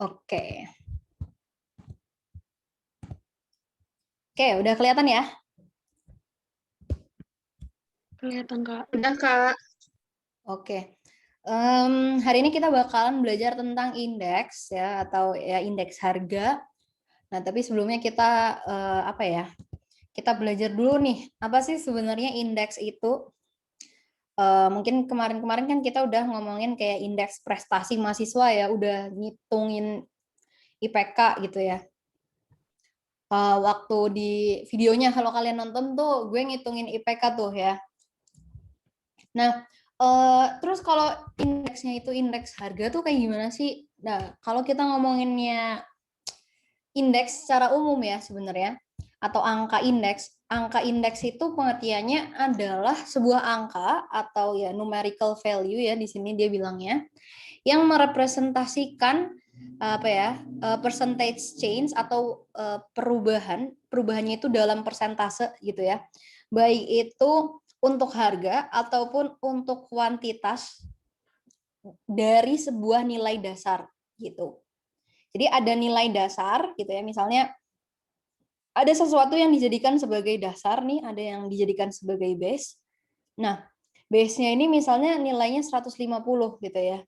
Oke. Oke, udah kelihatan ya? Kelihatan, Kak. Udah, Kak. Oke. Hari ini kita bakalan belajar tentang indeks ya, atau ya indeks harga. Nah, tapi sebelumnya kita apa ya? Kita belajar dulu nih, apa sih sebenarnya indeks itu? Mungkin kemarin-kemarin kan kita udah ngomongin kayak indeks prestasi mahasiswa ya, udah ngitungin IPK gitu ya. Waktu di videonya kalau kalian nonton tuh gue ngitungin IPK tuh ya. Nah, terus kalau indeksnya itu indeks harga tuh kayak gimana sih? Nah, kalau kita ngomonginnya indeks secara umum ya sebenarnya, atau angka indeks itu pengertiannya adalah sebuah angka atau ya numerical value ya di sini dia bilangnya, yang merepresentasikan apa ya percentage change atau perubahannya itu dalam persentase gitu ya, baik itu untuk harga ataupun untuk kuantitas dari sebuah nilai dasar gitu. Jadi ada nilai dasar gitu ya, misalnya ada sesuatu yang dijadikan sebagai dasar nih, ada yang dijadikan sebagai base. Nah, base-nya ini misalnya nilainya 150 gitu ya.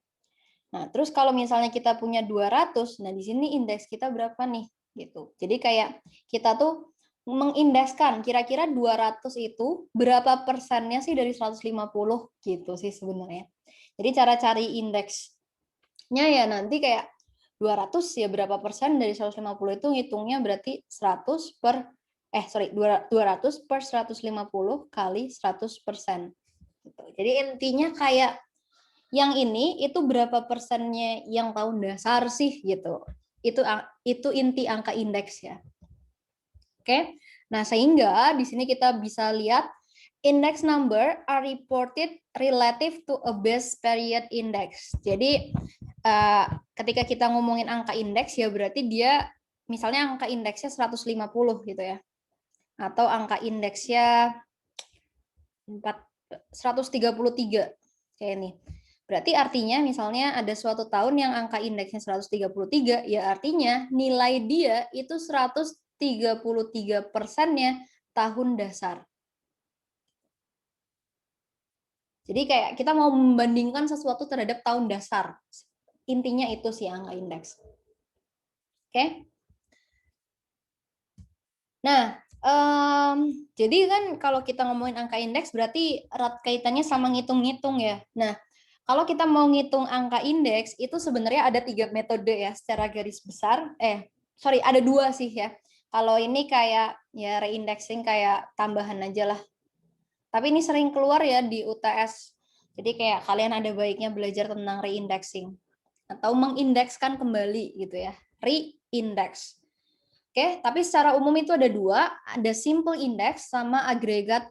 Nah, terus kalau misalnya kita punya 200, nah di sini indeks kita berapa nih? Gitu. Jadi kayak kita tuh mengindekskan kira-kira 200 itu berapa persennya sih dari 150 gitu sih sebenarnya. Jadi cara cari indeksnya ya nanti kayak 200 ya berapa persen dari 150 itu ngitungnya berarti 100 per 200 per 150 kali 100%. Gitu. Jadi intinya kayak yang ini itu berapa persennya yang tahun dasar sih gitu. Itu inti angka indeks ya. Oke. Nah, sehingga di sini kita bisa lihat index number are reported relative to a base period index. Jadi ketika kita ngomongin angka indeks ya berarti dia misalnya angka indeksnya 150 gitu ya. Atau angka indeksnya 133 kayak ini. Berarti artinya misalnya ada suatu tahun yang angka indeksnya 133, ya artinya nilai dia itu 133%-nya tahun dasar. Jadi kayak kita mau membandingkan sesuatu terhadap tahun dasar. Intinya itu sih angka indeks. Oke. Nah, jadi kan kalau kita ngomongin angka indeks berarti erat kaitannya sama ngitung-ngitung ya. Nah, kalau kita mau ngitung angka indeks itu sebenarnya ada 3 metode ya secara garis besar. Ada 2 sih ya. Kalau ini kayak ya reindexing kayak tambahan aja lah. Tapi ini sering keluar ya di UTS. Jadi kayak kalian ada baiknya belajar tentang reindexing atau mengindekskan kembali gitu ya. Reindex. Oke, tapi secara umum itu ada 2, ada simple index sama agregat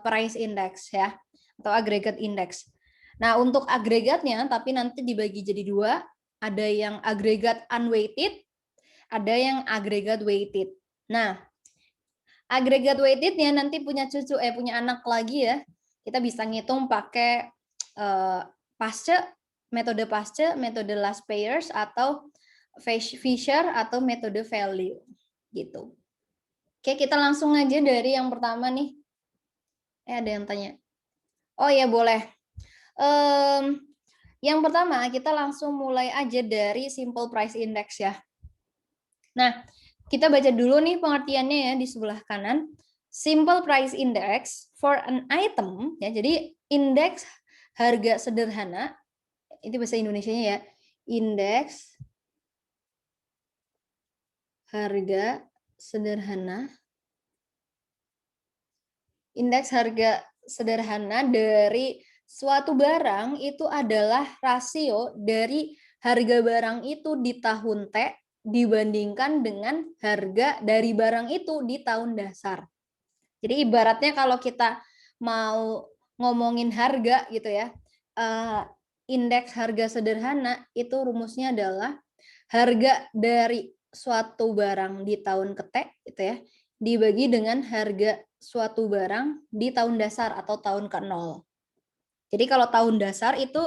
price index ya, atau agregat index. Nah, untuk agregatnya tapi nanti dibagi jadi 2, ada yang agregat unweighted, ada yang agregat weighted. Nah, agregat weightednya nanti punya punya anak lagi ya. Kita bisa ngitung pakai PASCE, metode last payers atau Fisher atau metode value gitu. Oke, kita langsung aja dari yang pertama nih. Ada yang tanya. Oh ya boleh. Yang pertama kita langsung mulai aja dari simple price index ya. Nah, kita baca dulu nih pengertiannya ya di sebelah kanan. Simple price index for an item ya. Jadi indeks harga sederhana, itu bahasa Indonesianya ya. Indeks harga sederhana. Indeks harga sederhana dari suatu barang itu adalah rasio dari harga barang itu di tahun T dibandingkan dengan harga dari barang itu di tahun dasar. Jadi ibaratnya kalau kita mau ngomongin harga gitu ya, indeks harga sederhana itu rumusnya adalah harga dari suatu barang di tahun ke T gitu ya, dibagi dengan harga suatu barang di tahun dasar atau tahun ke-0. Jadi kalau tahun dasar itu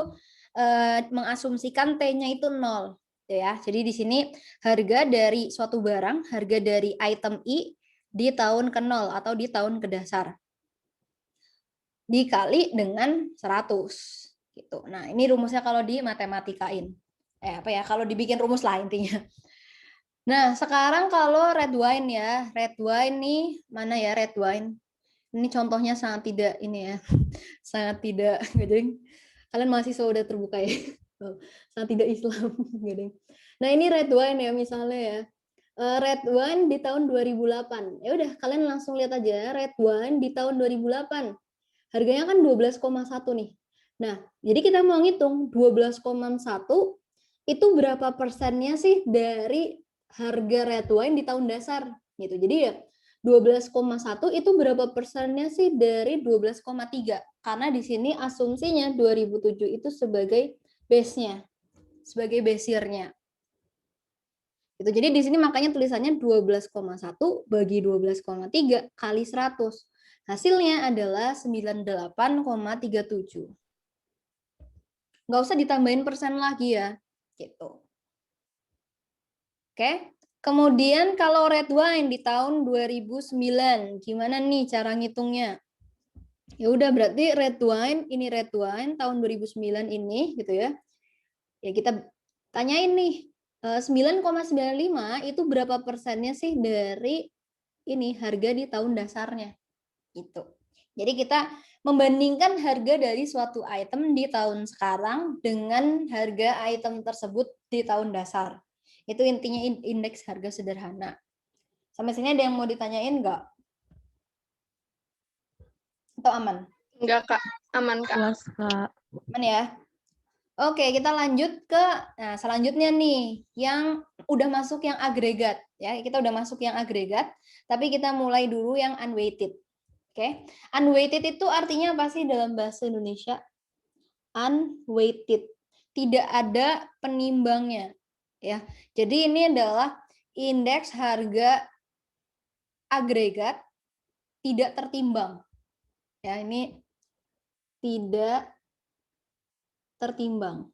mengasumsikan T-nya itu 0. ya. Jadi di sini harga dari suatu barang, harga dari item I di tahun ke-0 atau di tahun ke dasar. Dikali dengan 100 gitu. Nah, ini rumusnya kalau di matematikain. Apa ya? Kalau dibikin rumus lah intinya. Nah, sekarang kalau red wine ya. Red wine nih, mana ya red wine? Ini contohnya sangat tidak ini ya. Sangat tidak, gitu. Kalian mahasiswa udah terbuka ya. Sangat tidak Islam, gitu. Nah, ini red wine ya misalnya ya. Red wine di tahun 2008. Ya udah, kalian langsung lihat aja red wine di tahun 2008. Harganya kan 12,1 nih. Nah, jadi kita mau ngitung 12,1 itu berapa persennya sih dari harga red wine di tahun dasar gitu. Jadi ya 12,1 itu berapa persennya sih dari 12,3? Karena di sini asumsinya 2007 itu sebagai base-nya, sebagai base-year-nya. Gitu. Jadi di sini makanya tulisannya 12,1 bagi 12,3 kali 100. Hasilnya adalah 98,37. Nggak usah ditambahin persen lagi ya. Gitu. Oke. Kemudian kalau red wine di tahun 2009, gimana nih cara ngitungnya? Ya udah berarti red wine tahun 2009 ini gitu ya. Ya kita tanyain nih 9,95 itu berapa persennya sih dari ini harga di tahun dasarnya gitu. Jadi kita membandingkan harga dari suatu item di tahun sekarang dengan harga item tersebut di tahun dasar. Itu intinya indeks harga sederhana. Sampai sini ada yang mau ditanyain nggak? Atau aman? Enggak, Kak. Aman, Kak. Puas, Kak. Aman ya? Oke, kita lanjut ke selanjutnya nih yang udah masuk yang agregat ya. Kita udah masuk yang agregat, tapi kita mulai dulu yang unweighted. Oke. Unweighted itu artinya apa sih dalam bahasa Indonesia? Unweighted. Tidak ada penimbangnya ya. Jadi ini adalah indeks harga agregat tidak tertimbang. Ya, ini tidak tertimbang.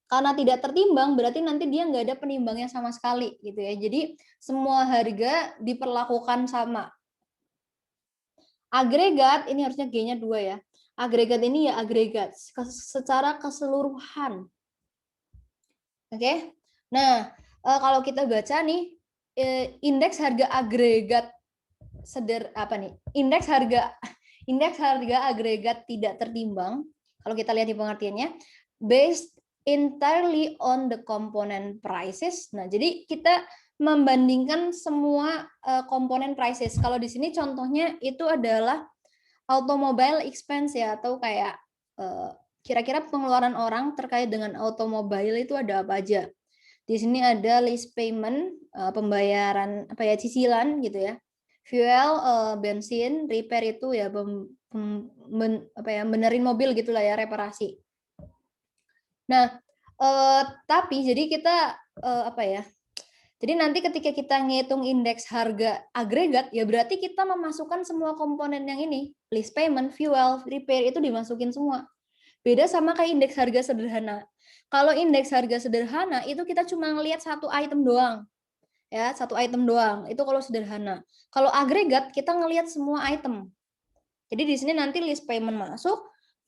Karena tidak tertimbang berarti nanti dia nggak ada penimbangnya sama sekali gitu ya. Jadi semua harga diperlakukan sama. Agregat ini harusnya G-nya 2 ya. Agregat ini ya agregat secara keseluruhan. Oke. Nah, kalau kita baca nih indeks harga agregat Indeks harga agregat tidak tertimbang. Kalau kita lihat di pengertiannya based entirely on the component prices. Nah, jadi kita membandingkan semua komponen prices. Kalau di sini contohnya itu adalah automobile expense ya, atau kayak kira-kira pengeluaran orang terkait dengan automobile itu ada apa aja. Di sini ada lease payment, pembayaran cicilan gitu ya. Fuel, bensin, repair itu ya benerin mobil gitulah ya, reparasi. Nah, tapi jadi kita jadi nanti ketika kita ngitung indeks harga agregat, ya berarti kita memasukkan semua komponen yang ini, lease payment, fuel, repair itu dimasukin semua. Beda sama kayak indeks harga sederhana. Kalau indeks harga sederhana itu kita cuma ngelihat satu item doang. Ya, satu item doang. Itu kalau sederhana. Kalau agregat kita ngelihat semua item. Jadi di sini nanti lease payment masuk,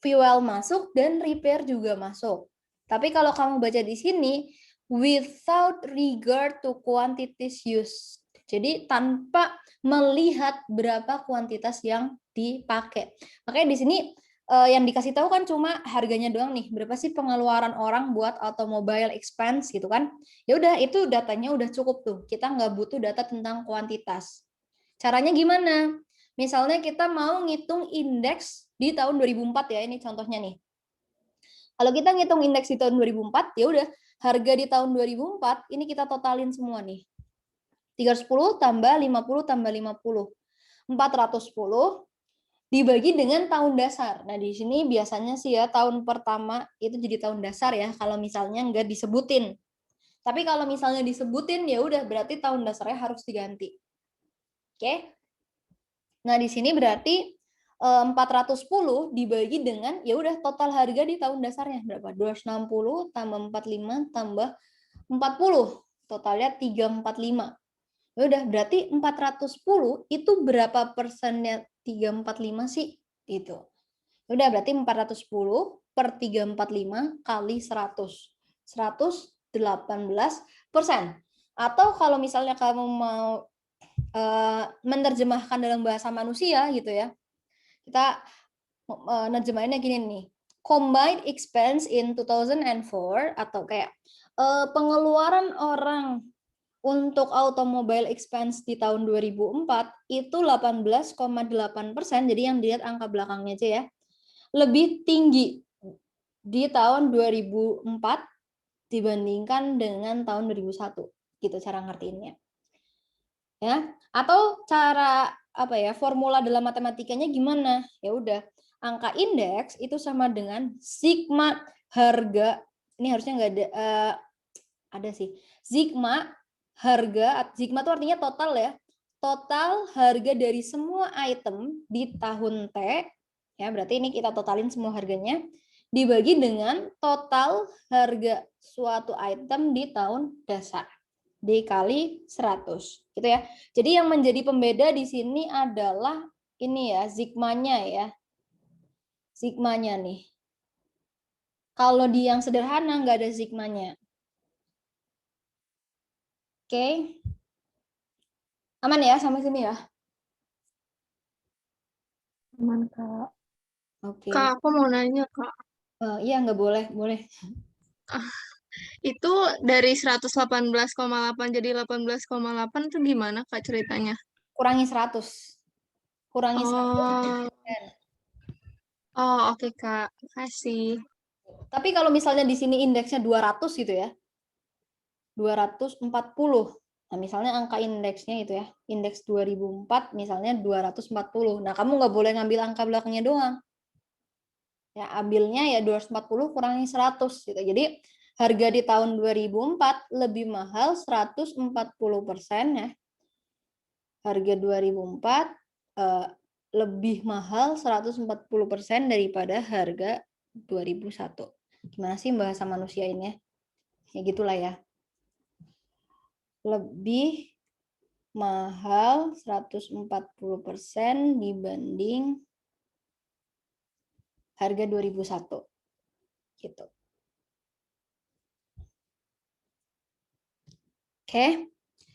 fuel masuk, dan repair juga masuk. Tapi kalau kamu baca di sini, without regard to quantities used. Jadi tanpa melihat berapa kuantitas yang dipakai. Makanya di sini yang dikasih tahu kan cuma harganya doang nih. Berapa sih pengeluaran orang buat automobile expense gitu kan. Ya udah itu datanya udah cukup tuh. Kita nggak butuh data tentang kuantitas. Caranya gimana? Misalnya kita mau ngitung indeks di tahun 2004 ya, ini contohnya nih. Kalau kita ngitung indeks di tahun 2004, ya udah harga di tahun 2004 ini kita totalin semua nih. 310 tambah 50 tambah 50. 410 dibagi dengan tahun dasar. Nah, di sini biasanya sih ya tahun pertama itu jadi tahun dasar ya kalau misalnya nggak disebutin. Tapi kalau misalnya disebutin ya udah berarti tahun dasarnya harus diganti. Oke. Nah, di sini berarti 410 dibagi dengan ya udah total harga di tahun dasarnya berapa? 260 tambah 45 tambah totalnya 345. Ya udah, berarti 410 itu berapa persennya 345 sih? Gitu. Udah, berarti 410 per 345 kali 100. 118%. Atau kalau misalnya kamu mau menerjemahkan dalam bahasa manusia gitu ya, kita nerjemahinnya gini nih. Combined expense in 2004 atau kayak pengeluaran orang untuk automobile expense di tahun 2004 itu 18,8%. Jadi yang dilihat angka belakangnya aja ya. Lebih tinggi di tahun 2004 dibandingkan dengan tahun 2001. Gitu cara ngertiinnya. Ya, atau cara apa ya, formula dalam matematikanya gimana? Ya udah, angka indeks itu sama dengan sigma harga, ini harusnya nggak ada sih. Sigma itu artinya total ya. Total harga dari semua item di tahun T, ya berarti ini kita totalin semua harganya, dibagi dengan total harga suatu item di tahun dasar dikali 100 gitu ya. Jadi yang menjadi pembeda di sini adalah ini ya, sigmanya ya. Sigmanya nih. Kalau di yang sederhana nggak ada sigmanya. Oke. Aman ya sampai sini ya? Aman, Kak. Oke. Kak, aku mau nanya, Kak. Iya nggak boleh, boleh. Itu dari 118,8 jadi 18,8 itu gimana, Kak, ceritanya? Kurangi 100. Kurangi 100. Oh, oh oke, Kak. Makasih. Tapi kalau misalnya di sini indeksnya 200 gitu ya. 240. Nah, misalnya angka indeksnya itu ya. Indeks 2004 misalnya 240. Nah, kamu nggak boleh ngambil angka belakangnya doang. Ya, ambilnya ya 240 kurangi 100 gitu. Jadi harga di tahun 2004 lebih mahal 140% ya. Harga 2004 lebih mahal 140% daripada harga 2001. Gimana sih bahasa manusia ini ya? Ya gitulah ya. Lebih mahal 140% dibanding harga 2001. Gitu. Oke,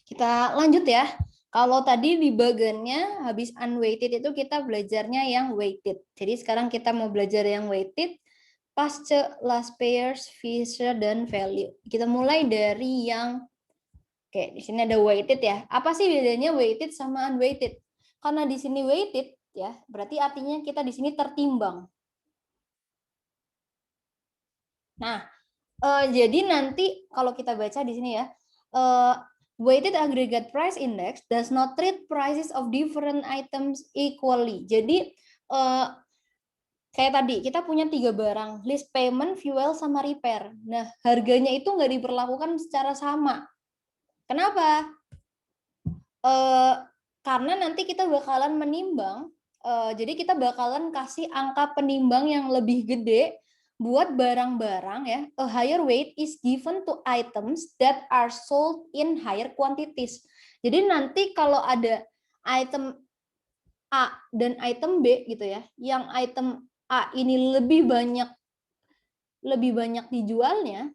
kita lanjut ya. Kalau tadi di bagiannya habis unweighted itu kita belajarnya yang weighted. Jadi sekarang kita mau belajar yang weighted, pasce, last pairs, feature, dan value. Kita mulai dari yang, oke, di sini ada weighted ya. Apa sih bedanya weighted sama unweighted? Karena di sini weighted ya, berarti artinya kita di sini tertimbang. Nah, jadi nanti kalau kita baca di sini ya, weighted aggregate price index does not treat prices of different items equally. Jadi kayak tadi kita punya 3 barang, list payment, fuel, sama repair. Nah, harganya itu nggak diperlakukan secara sama. Kenapa? Karena nanti kita bakalan menimbang, jadi kita bakalan kasih angka penimbang yang lebih gede buat barang-barang ya. A higher weight is given to items that are sold in higher quantities. Jadi nanti kalau ada item A dan item B gitu ya, yang item A ini lebih banyak dijualnya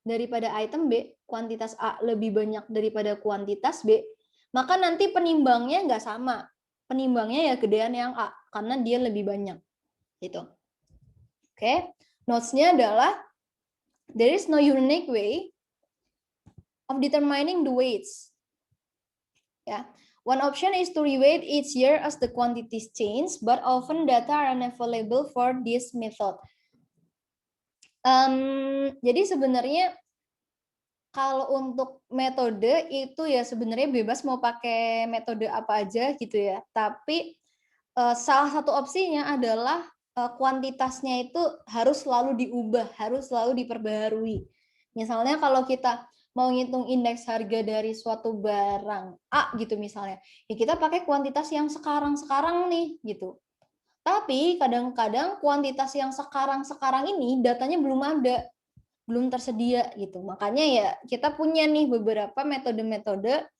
daripada item B, kuantitas A lebih banyak daripada kuantitas B, maka nanti penimbangnya nggak sama. Penimbangnya ya gedean yang A, karena dia lebih banyak. Gitu. Oke, notes-nya adalah there is no unique way of determining the weights. Ya, one option is to reweight each year as the quantities change, but often data are unavailable for this method. Jadi sebenarnya kalau untuk metode itu ya sebenarnya bebas mau pakai metode apa aja gitu ya. Tapi salah satu opsinya adalah kuantitasnya itu harus selalu diubah, harus selalu diperbaharui. Misalnya kalau kita mau ngitung indeks harga dari suatu barang A gitu misalnya, ya kita pakai kuantitas yang sekarang-sekarang nih gitu. Tapi kadang-kadang kuantitas yang sekarang-sekarang ini datanya belum ada. belum tersedia gitu. Makanya ya kita punya nih beberapa metode-metode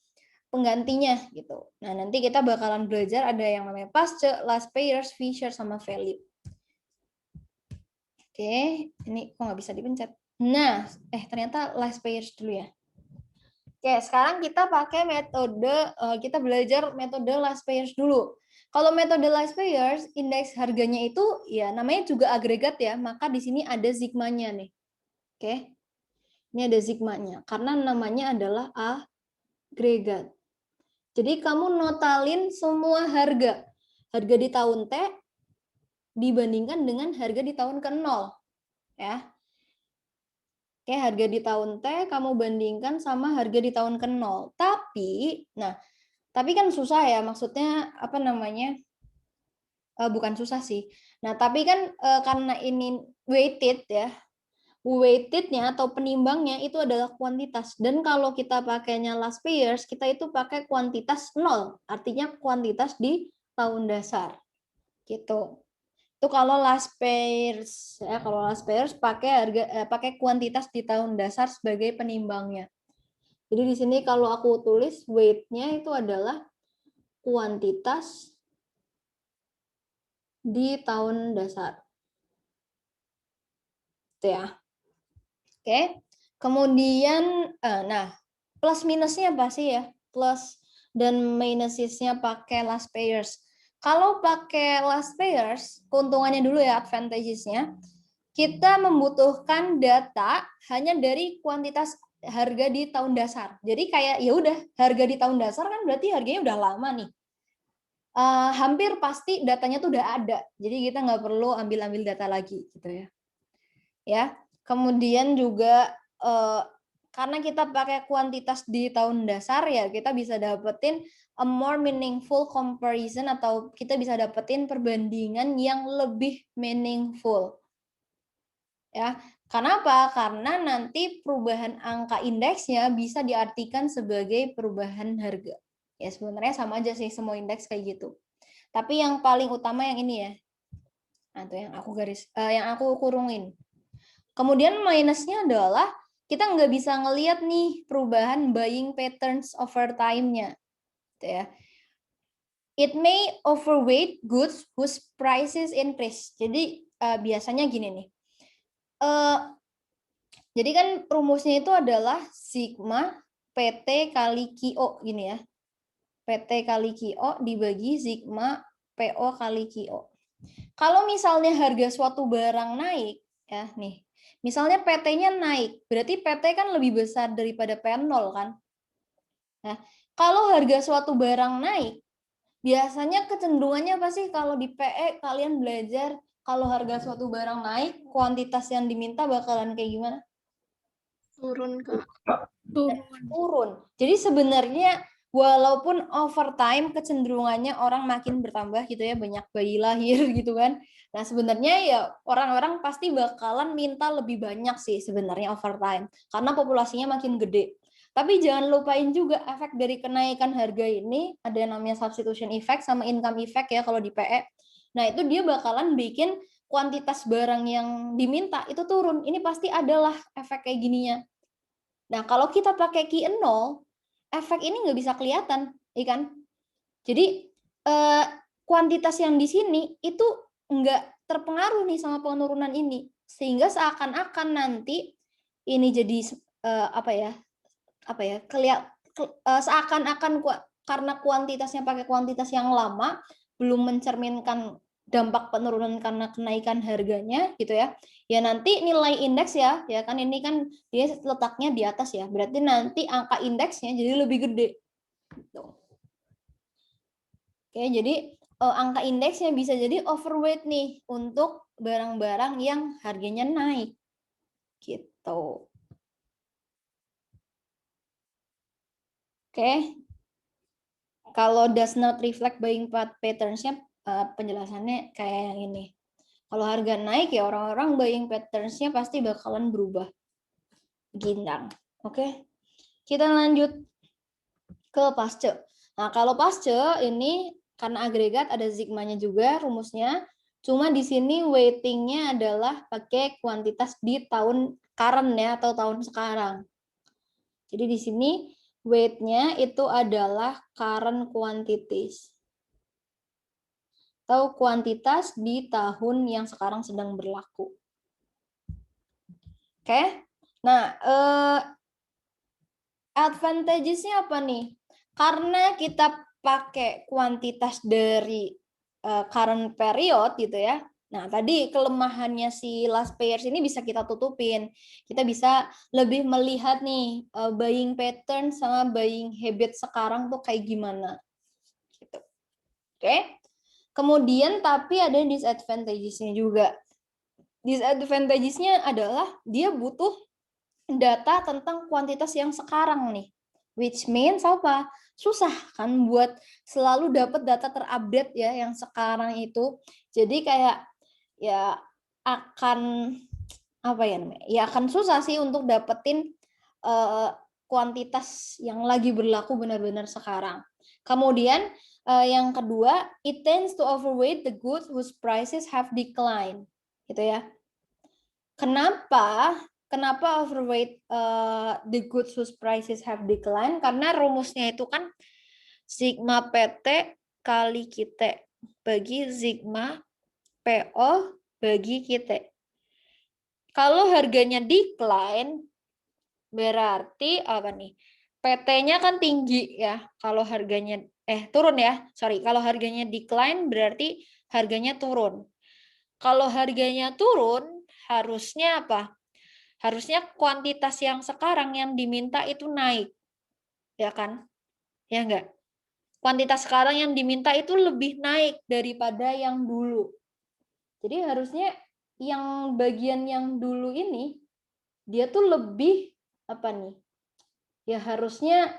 penggantinya gitu. Nah, nanti kita bakalan belajar ada yang namanya Pasce, last payers, Fisher, sama Valid. Oke, ini kok nggak bisa dipencet. Nah, ternyata last payers dulu ya. Oke, sekarang kita pakai metode, kita belajar metode last payers dulu. Kalau metode last payers, indeks harganya itu ya namanya juga agregat ya, maka di sini ada sigmanya nih. Oke, ini ada sigmanya, karena namanya adalah agregat. Jadi kamu notalin semua harga. Harga di tahun T dibandingkan dengan harga di tahun ke-0. Ya. Oke, harga di tahun T kamu bandingkan sama harga di tahun ke-0. Tapi kan susah ya, maksudnya apa namanya? Bukan susah sih. Nah, tapi kan karena ini weighted ya, weighted-nya atau penimbangnya itu adalah kuantitas. Dan kalau kita pakainya last payers, kita itu pakai kuantitas 0, artinya kuantitas di tahun dasar. Gitu. Itu kalau last payers ya, kalau last payers pakai kuantitas di tahun dasar sebagai penimbangnya. Jadi di sini kalau aku tulis weight-nya itu adalah kuantitas di tahun dasar. Itu ya. Oke. Kemudian nah, plus minusnya apa sih ya? Plus dan minusnya pakai last payers. Kalau pakai last payers, keuntungannya dulu ya, advantages-nya. Kita membutuhkan data hanya dari kuantitas harga di tahun dasar. Jadi kayak ya udah harga di tahun dasar kan berarti harganya udah lama nih. Hampir pasti datanya tuh udah ada. Jadi kita nggak perlu ambil data lagi gitu ya. Ya. Kemudian juga karena kita pakai kuantitas di tahun dasar ya kita bisa dapetin a more meaningful comparison atau kita bisa dapetin perbandingan yang lebih meaningful. Ya, kenapa? Karena nanti perubahan angka indeksnya bisa diartikan sebagai perubahan harga. Ya sebenarnya sama aja sih semua indeks kayak gitu. Tapi yang paling utama yang ini ya. Nah, itu yang aku kurungin. Kemudian minusnya adalah kita nggak bisa ngelihat nih perubahan buying patterns over time-nya. Gitu ya. It may overweight goods whose prices increase. Jadi biasanya gini nih. Jadi kan rumusnya itu adalah sigma PT kali QO gini ya. PT kali QO dibagi sigma PO kali QO. Kalau misalnya harga suatu barang naik, ya nih, misalnya PT-nya naik, berarti PT kan lebih besar daripada P0 kan? Nah, kalau harga suatu barang naik, biasanya kecenderungannya apa sih kalau di PE kalian belajar kalau harga suatu barang naik, kuantitas yang diminta bakalan kayak gimana? Turun, Kak. Turun. Jadi sebenarnya walaupun overtime kecenderungannya orang makin bertambah gitu ya, banyak bayi lahir gitu kan. Nah, sebenarnya ya orang-orang pasti bakalan minta lebih banyak sih sebenarnya overtime karena populasinya makin gede. Tapi jangan lupain juga efek dari kenaikan harga ini, ada yang namanya substitution effect sama income effect ya kalau di PE. Nah, itu dia bakalan bikin kuantitas barang yang diminta itu turun. Ini pasti adalah efek kayak gininya. Nah, kalau kita pakai Q0, efek ini nggak bisa kelihatan, ya kan? Jadi, kuantitas yang di sini itu nggak terpengaruh nih sama penurunan ini. Sehingga seakan-akan nanti ini jadi seakan-akan karena kuantitasnya pakai kuantitas yang lama, belum mencerminkan dampak penurunan karena kenaikan harganya gitu ya. Ya nanti nilai indeks ya kan ini kan dia letaknya di atas ya. Berarti nanti angka indeksnya jadi lebih gede. Gitu. Oke, jadi angka indeksnya bisa jadi overweight nih untuk barang-barang yang harganya naik. Gitu. Oke. Kalau does not reflect buying patterns-nya penjelasannya kayak yang ini. Kalau harga naik ya orang-orang buying patterns-nya pasti bakalan berubah. Gindang. Oke. Kita lanjut ke Pasce. Nah, kalau Pasce ini karena agregat ada sigmanya juga rumusnya. Cuma di sini weightingnya adalah pakai kuantitas di tahun current ya, atau tahun sekarang. Jadi di sini weight-nya itu adalah current quantities atau kuantitas di tahun yang sekarang sedang berlaku. Oke. Nah, advantages-nya apa nih? Karena kita pakai kuantitas dari current period gitu ya. Nah, tadi kelemahannya si last payers ini bisa kita tutupin. Kita bisa lebih melihat nih buying pattern sama buying habit sekarang tuh kayak gimana. Gitu. Oke. Kemudian tapi ada disadvantages-nya juga. Disadvantages-nya adalah dia butuh data tentang kuantitas yang sekarang nih. Which means apa? Susah kan buat selalu dapat data terupdate ya yang sekarang itu. Jadi kayak ya akan apa ya namanya? Ya akan susah sih untuk dapetin kuantitas yang lagi berlaku benar-benar sekarang. Kemudian yang kedua, it tends to overweight the goods whose prices have declined. Gitu ya. Kenapa overweight the goods whose prices have declined? Karena rumusnya itu kan sigma PT kali kita bagi sigma PO bagi kita. Kalau harganya decline, berarti apa nih? PT-nya kan tinggi ya. Kalau harganya turun ya. Sorry, kalau harganya decline berarti harganya turun. Kalau harganya turun, harusnya apa? Harusnya kuantitas yang sekarang yang diminta itu naik. Ya kan? Ya enggak? Kuantitas sekarang yang diminta itu lebih naik daripada yang dulu. Jadi harusnya yang bagian yang dulu ini dia tuh lebih apa nih? Ya harusnya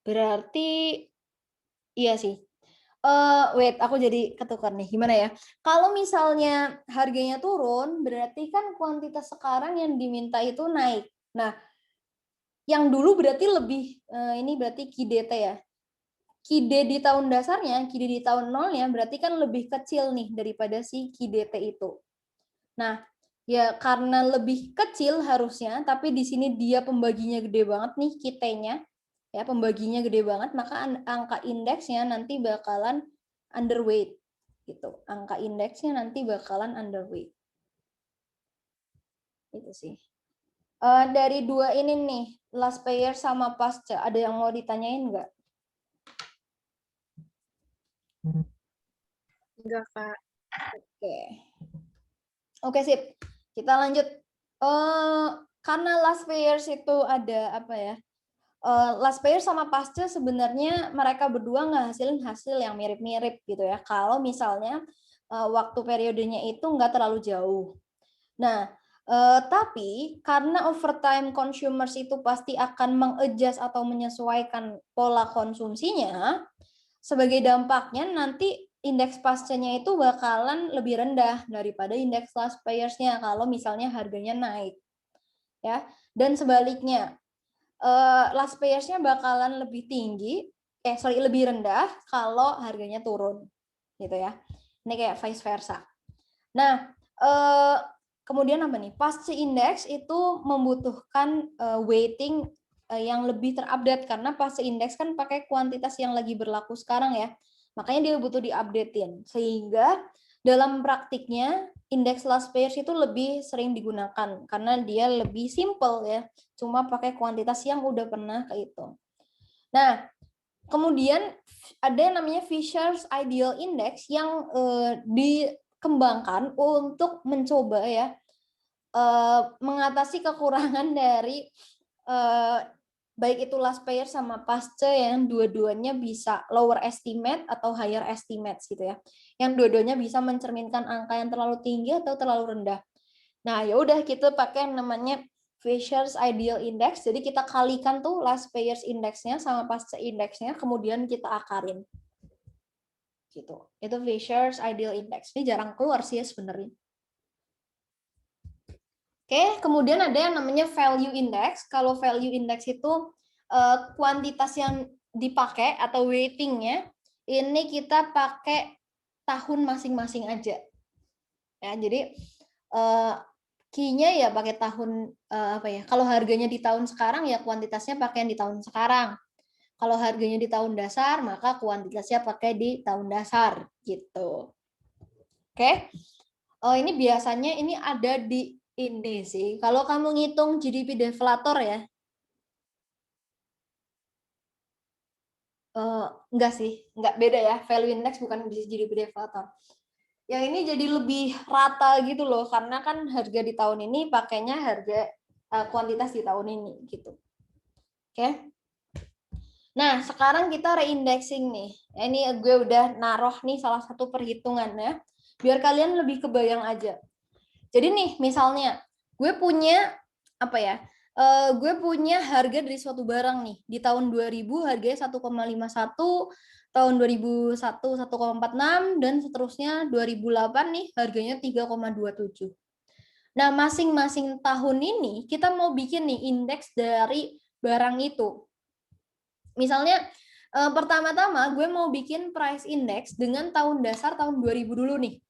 berarti iya sih. Wait, aku jadi ketukar nih. Gimana ya? Kalau misalnya harganya turun, berarti kan kuantitas sekarang yang diminta itu naik. Nah, yang dulu berarti lebih, ini berarti KIDT ya. KID di tahun dasarnya, KID di tahun nolnya berarti kan lebih kecil nih daripada si KIDT itu. Nah, ya karena lebih kecil harusnya, tapi di sini dia pembaginya gede banget nih KIT-nya. Ya, pembaginya gede banget, maka angka indeksnya nanti bakalan underweight gitu. Angka indeksnya nanti bakalan underweight. Itu sih. Dari dua ini nih, last payer sama pasca, ada yang mau ditanyain nggak? Enggak, Kak. Oke. Oke, sip. Kita lanjut. Karena last payers itu ada apa ya? Last payer sama pasca sebenarnya mereka berdua ngehasilin hasil yang mirip-mirip gitu ya. Kalau misalnya waktu periodenya itu nggak terlalu jauh. Nah, tapi karena overtime consumers itu pasti akan mengadjust atau menyesuaikan pola konsumsinya, sebagai dampaknya nanti indeks pascanya itu bakalan lebih rendah daripada indeks last payers-nya kalau misalnya harganya naik. Ya, dan sebaliknya last payers-nya bakalan lebih tinggi, lebih rendah kalau harganya turun, gitu ya. Ini kayak vice versa. Nah, kemudian apa nih? Pasca index itu membutuhkan weighting yang lebih terupdate karena pasca index kan pakai kuantitas yang lagi berlaku sekarang ya. Makanya dia butuh diupdatein. Sehingga dalam praktiknya indeks last payers itu lebih sering digunakan karena dia lebih simple ya. Cuma pakai kuantitas yang udah pernah kehitung. Nah, kemudian ada yang namanya Fisher's Ideal Index yang dikembangkan untuk mencoba ya mengatasi kekurangan dari baik itu last payer sama pasca yang dua-duanya bisa lower estimate atau higher estimates gitu ya. Yang dua-duanya bisa mencerminkan angka yang terlalu tinggi atau terlalu rendah. Nah, ya udah kita pakai yang namanya Fisher's Ideal Index. Jadi kita kalikan tuh last payers index-nya sama pasca index-nya, kemudian kita akarin. Gitu. Itu Fisher's Ideal Index. Ini jarang keluar sih ya sebenarnya. Oke, kemudian ada yang namanya value index. Kalau value index itu kuantitas yang dipakai atau weightingnya ini kita pakai tahun masing-masing aja. Ya, jadi key-nya ya pakai tahun apa ya? Kalau harganya di tahun sekarang ya kuantitasnya pakai yang di tahun sekarang. Kalau harganya di tahun dasar, maka kuantitasnya pakai di tahun dasar gitu. Oke. Oh, ini biasanya ini ada di ini sih. Kalau kamu ngitung GDP deflator ya. Enggak sih, enggak beda ya. Value index bukan bisa GDP deflator. Yang ini jadi lebih rata gitu loh, karena kan harga di tahun ini pakainya harga kuantitas di tahun ini gitu. Oke. Nah, sekarang kita reindexing nih. Ini gue udah naruh nih salah satu perhitungannya, biar kalian lebih kebayang aja. Jadi nih, misalnya gue punya apa ya? Gue punya harga dari suatu barang nih. Di tahun 2000 harganya 1,51, tahun 2001 1,46 dan seterusnya 2008 nih harganya 3,27. Nah, masing-masing tahun ini kita mau bikin nih indeks dari barang itu. Misalnya pertama-tama gue mau bikin price index dengan tahun dasar tahun 2000 dulu nih.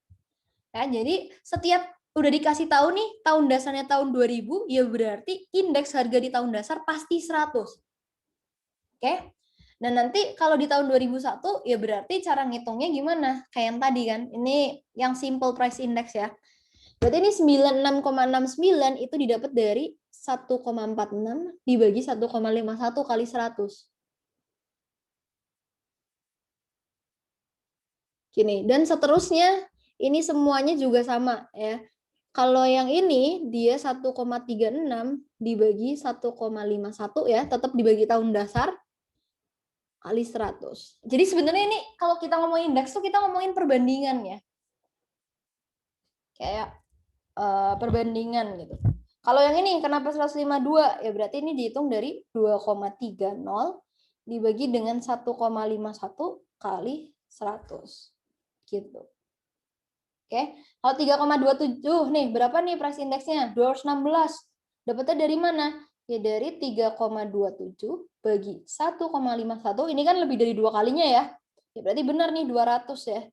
Ya, jadi setiap udah dikasih tahu nih tahun dasarnya tahun 2000, ya berarti indeks harga di tahun dasar pasti 100. Oke? Dan nanti kalau di tahun 2001 ya berarti cara ngitungnya gimana? Kayak yang tadi kan. Ini yang simple price index ya. Berarti ini 96,69 itu didapat dari 1,46 dibagi 1,51 kali 100. Gini, dan seterusnya ini semuanya juga sama ya. Kalau yang ini dia 1,36 dibagi 1,51 ya, tetap dibagi tahun dasar kali 100. Jadi sebenarnya ini kalau kita ngomongin indeks tuh kita ngomongin perbandingan ya. Kayak perbandingan gitu. Kalau yang ini kenapa 152? Ya berarti ini dihitung dari 2,30 dibagi dengan 1,51 kali 100. Gitu. Oke, kalau 3,27 nih, berapa nih price index-nya? 216. Dapatnya dari mana? Ya dari 3,27 bagi 1,51. Ini kan lebih dari 2 kalinya ya. Ya berarti benar nih 200 ya.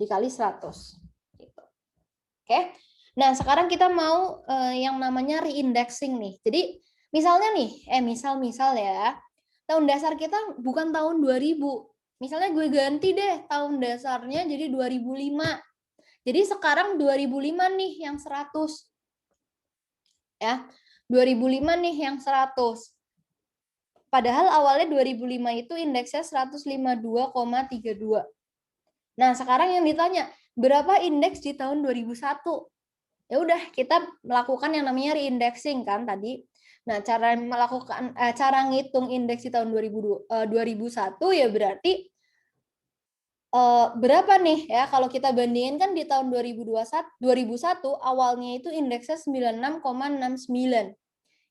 Dikali 100. Gitu. Oke. Nah, sekarang kita mau yang namanya reindexing nih. Jadi, misalnya nih, misal ya, tahun dasar kita bukan tahun 2000. Misalnya gue ganti deh tahun dasarnya jadi 2005. Jadi sekarang 2005 nih yang 100. Ya. 2005 nih yang 100. Padahal awalnya 2005 itu indeksnya 152,32. Nah, sekarang yang ditanya, berapa indeks di tahun 2001? Ya udah, kita melakukan yang namanya reindexing kan tadi. Nah, cara ngitung indeks di tahun 2001 ya berarti berapa nih ya kalau kita bandingin kan di tahun 2001 awalnya itu indeksnya 96,69.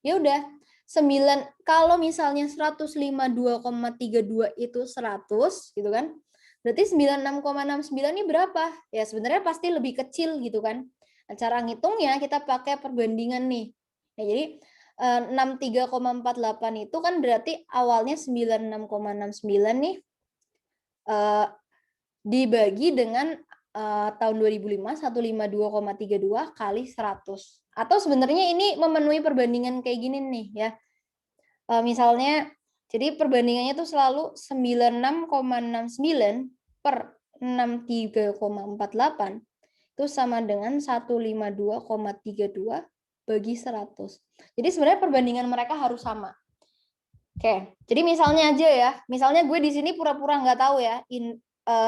Ya udah, 9 kalau misalnya 152,32 itu 100 gitu kan. Berarti 96,69 ini berapa? Ya sebenarnya pasti lebih kecil gitu kan. Nah, cara ngitungnya kita pakai perbandingan nih. Ya, jadi 63,48 itu kan berarti awalnya 96,69 nih dibagi dengan tahun 2005 152,32 kali 100. Atau sebenarnya ini memenuhi perbandingan kayak gini nih ya. Misalnya jadi perbandingannya tuh selalu 96,69 per 63,48 itu sama dengan 152,32 bagi 100. Jadi sebenarnya perbandingan mereka harus sama. Oke, jadi misalnya aja ya, misalnya gue di sini pura-pura nggak tahu ya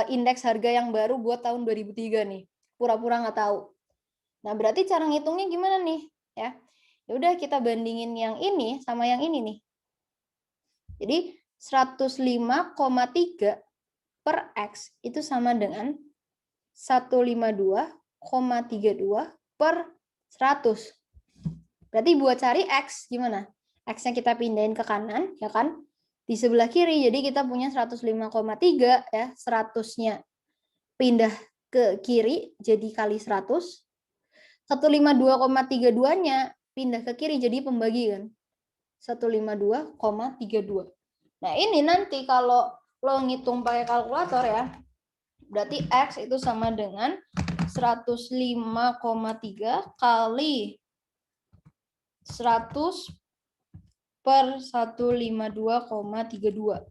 indeks harga yang baru buat tahun 2003 nih, pura-pura nggak tahu. Nah berarti cara ngitungnya gimana nih? Ya, udah kita bandingin yang ini sama yang ini nih. Jadi 105,3 per X itu sama dengan 152,32 per 100. Berarti buat cari X gimana? X-nya kita pindahin ke kanan, ya kan? Di sebelah kiri, jadi kita punya 105,3 ya, 100-nya pindah ke kiri jadi kali 100. 152,32-nya pindah ke kiri jadi pembagi kan. 152,32. Nah, ini nanti kalau lo ngitung pakai kalkulator ya, Berarti X itu sama dengan 105,3 kali 100 per 152,32.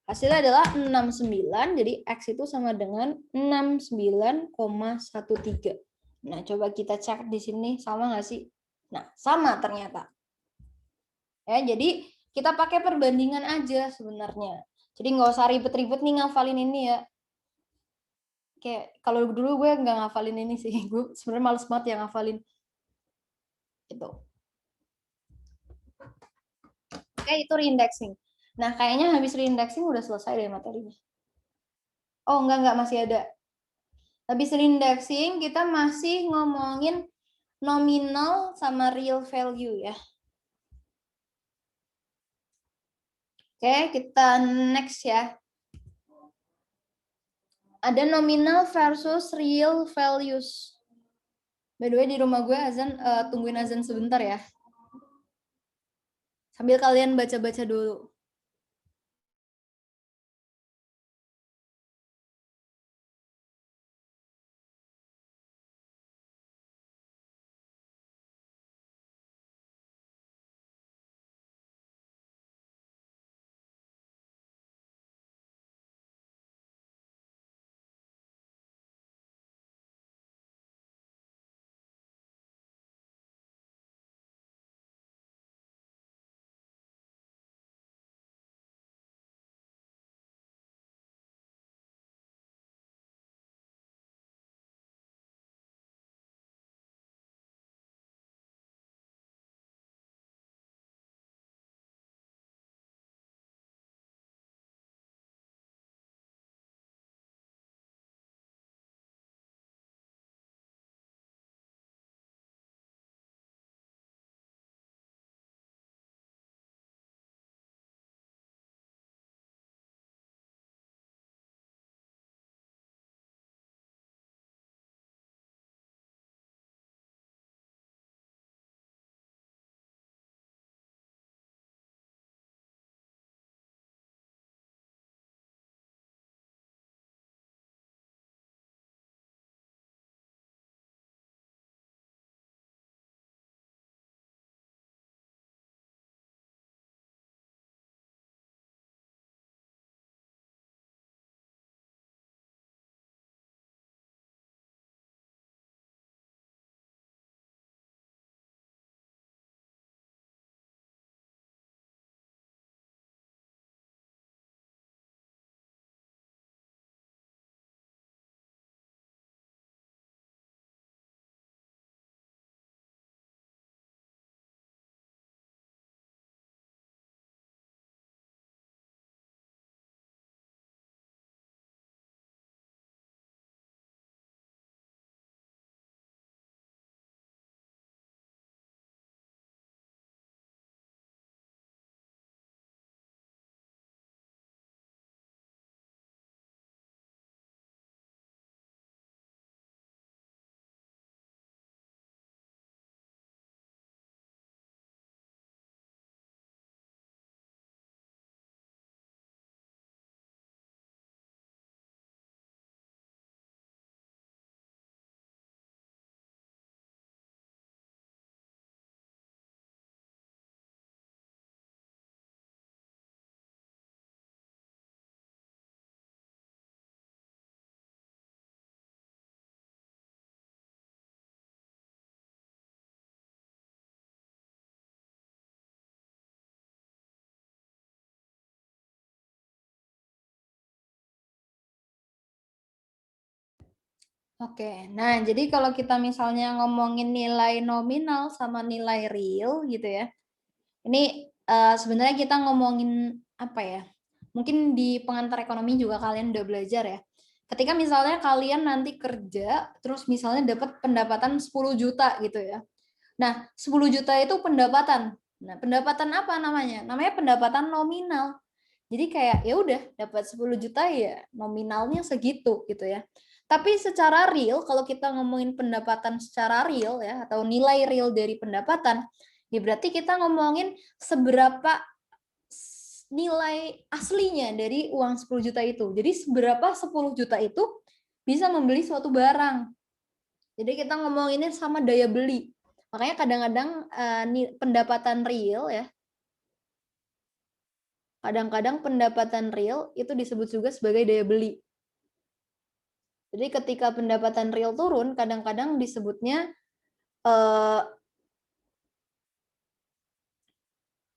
Hasilnya adalah 69, jadi X itu sama dengan 69,13. Nah, coba kita cek di sini sama nggak sih? Nah, sama ternyata. Ya, jadi kita pakai perbandingan aja sebenarnya. Jadi nggak usah ribet-ribet nih ngafalin ini ya. Kayak kalau dulu gue nggak ngafalin ini sih. Gue sebenarnya males banget yang ngafalin. Itu. Oke, itu reindexing. Nah, kayaknya habis reindexing udah selesai deh materinya. Oh, enggak, masih ada. Habis reindexing, kita masih ngomongin nominal sama real value ya. Oke, kita next ya. Ada nominal versus real values. By the way, di rumah gue azan, tungguin azan sebentar ya. Sambil kalian baca-baca dulu. Oke, nah jadi kalau kita misalnya ngomongin nilai nominal sama nilai real gitu ya, ini sebenarnya kita ngomongin apa ya, mungkin di pengantar ekonomi juga kalian udah belajar ya. Ketika misalnya kalian nanti kerja, terus misalnya dapat pendapatan 10 juta gitu ya. Nah, 10 juta itu pendapatan. Nah, pendapatan apa namanya? Namanya pendapatan nominal. Jadi kayak ya udah dapat 10 juta ya nominalnya segitu gitu ya. Tapi secara real, kalau kita ngomongin pendapatan secara real ya, atau nilai real dari pendapatan, ya berarti kita ngomongin seberapa nilai aslinya dari uang 10 juta itu. Jadi seberapa 10 juta itu bisa membeli suatu barang. Jadi kita ngomonginnya sama daya beli. Makanya kadang-kadang pendapatan real ya. Kadang-kadang pendapatan real itu disebut juga sebagai daya beli. Jadi ketika pendapatan real turun, kadang-kadang disebutnya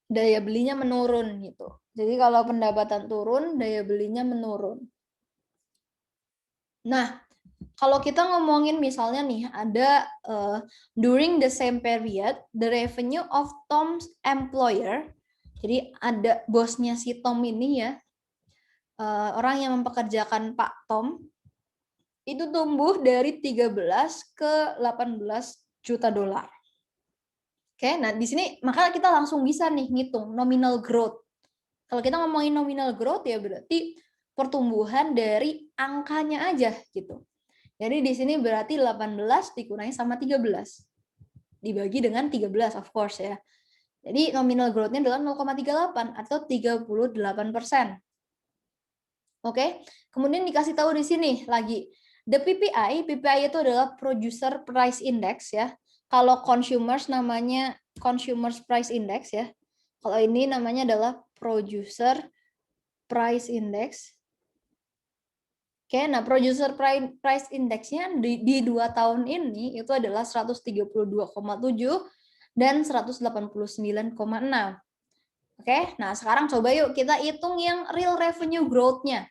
daya belinya menurun gitu. Jadi kalau pendapatan turun, daya belinya menurun. Nah, kalau kita ngomongin misalnya nih ada during the same period the revenue of Tom's employer, jadi ada bosnya si Tom ini ya, orang yang mempekerjakan Pak Tom itu tumbuh dari 13 ke 18 juta dolar. Oke, nah di sini maka kita langsung bisa nih ngitung nominal growth. Kalau kita ngomongin nominal growth ya berarti pertumbuhan dari angkanya aja gitu. Jadi di sini berarti 18 dikurangi sama 13. Dibagi dengan 13 of course ya. Jadi nominal growth-nya adalah 0,38 atau 38%. Oke. Kemudian dikasih tahu di sini lagi. The PPI itu adalah Producer Price Index ya. Kalau consumers namanya Consumers Price Index ya. Kalau ini namanya adalah Producer Price Index. Oke, nah Producer Price Index-nya di 2 tahun ini itu adalah 132,7 dan 189,6. Oke, nah sekarang coba yuk kita hitung yang real revenue growth-nya.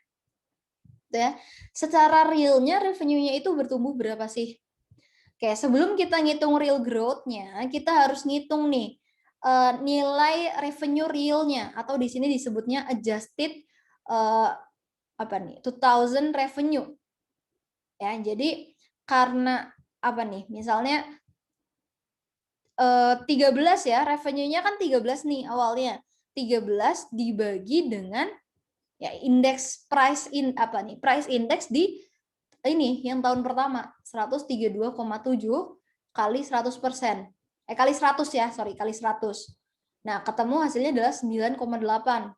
Ya, secara realnya revenue-nya itu bertumbuh berapa sih? Oke, sebelum kita ngitung real growth-nya, kita harus ngitung nih nilai revenue realnya atau di sini disebutnya adjusted apa nih 2000 revenue ya. Jadi karena apa nih misalnya 13 ya, revenue-nya kan 13 nih awalnya, 13 dibagi dengan ya indeks price price index di ini yang tahun pertama 132,7 kali 100%. Kali 100 ya, kali 100. Nah, ketemu hasilnya adalah 9,8.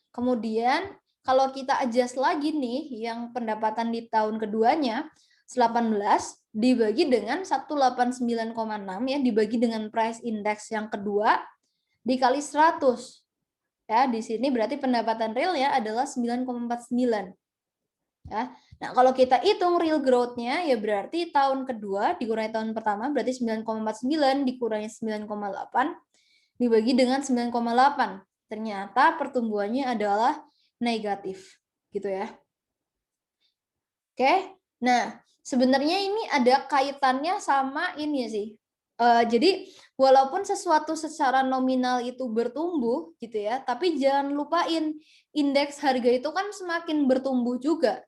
Kemudian kalau kita adjust lagi nih yang pendapatan di tahun keduanya 18 dibagi dengan 189,6 ya, dibagi dengan price index yang kedua dikali 100. Ya, di sini berarti pendapatan real ya adalah 9,49. Ya. Nah, kalau kita hitung real growth-nya ya berarti tahun kedua dikurangi tahun pertama berarti 9,49 dikurangi 9,8 dibagi dengan 9,8. Ternyata pertumbuhannya adalah negatif, gitu ya. Oke. Nah, sebenarnya ini ada kaitannya sama ini sih. Jadi walaupun sesuatu secara nominal itu bertumbuh gitu ya, tapi jangan lupain indeks harga itu kan semakin bertumbuh juga.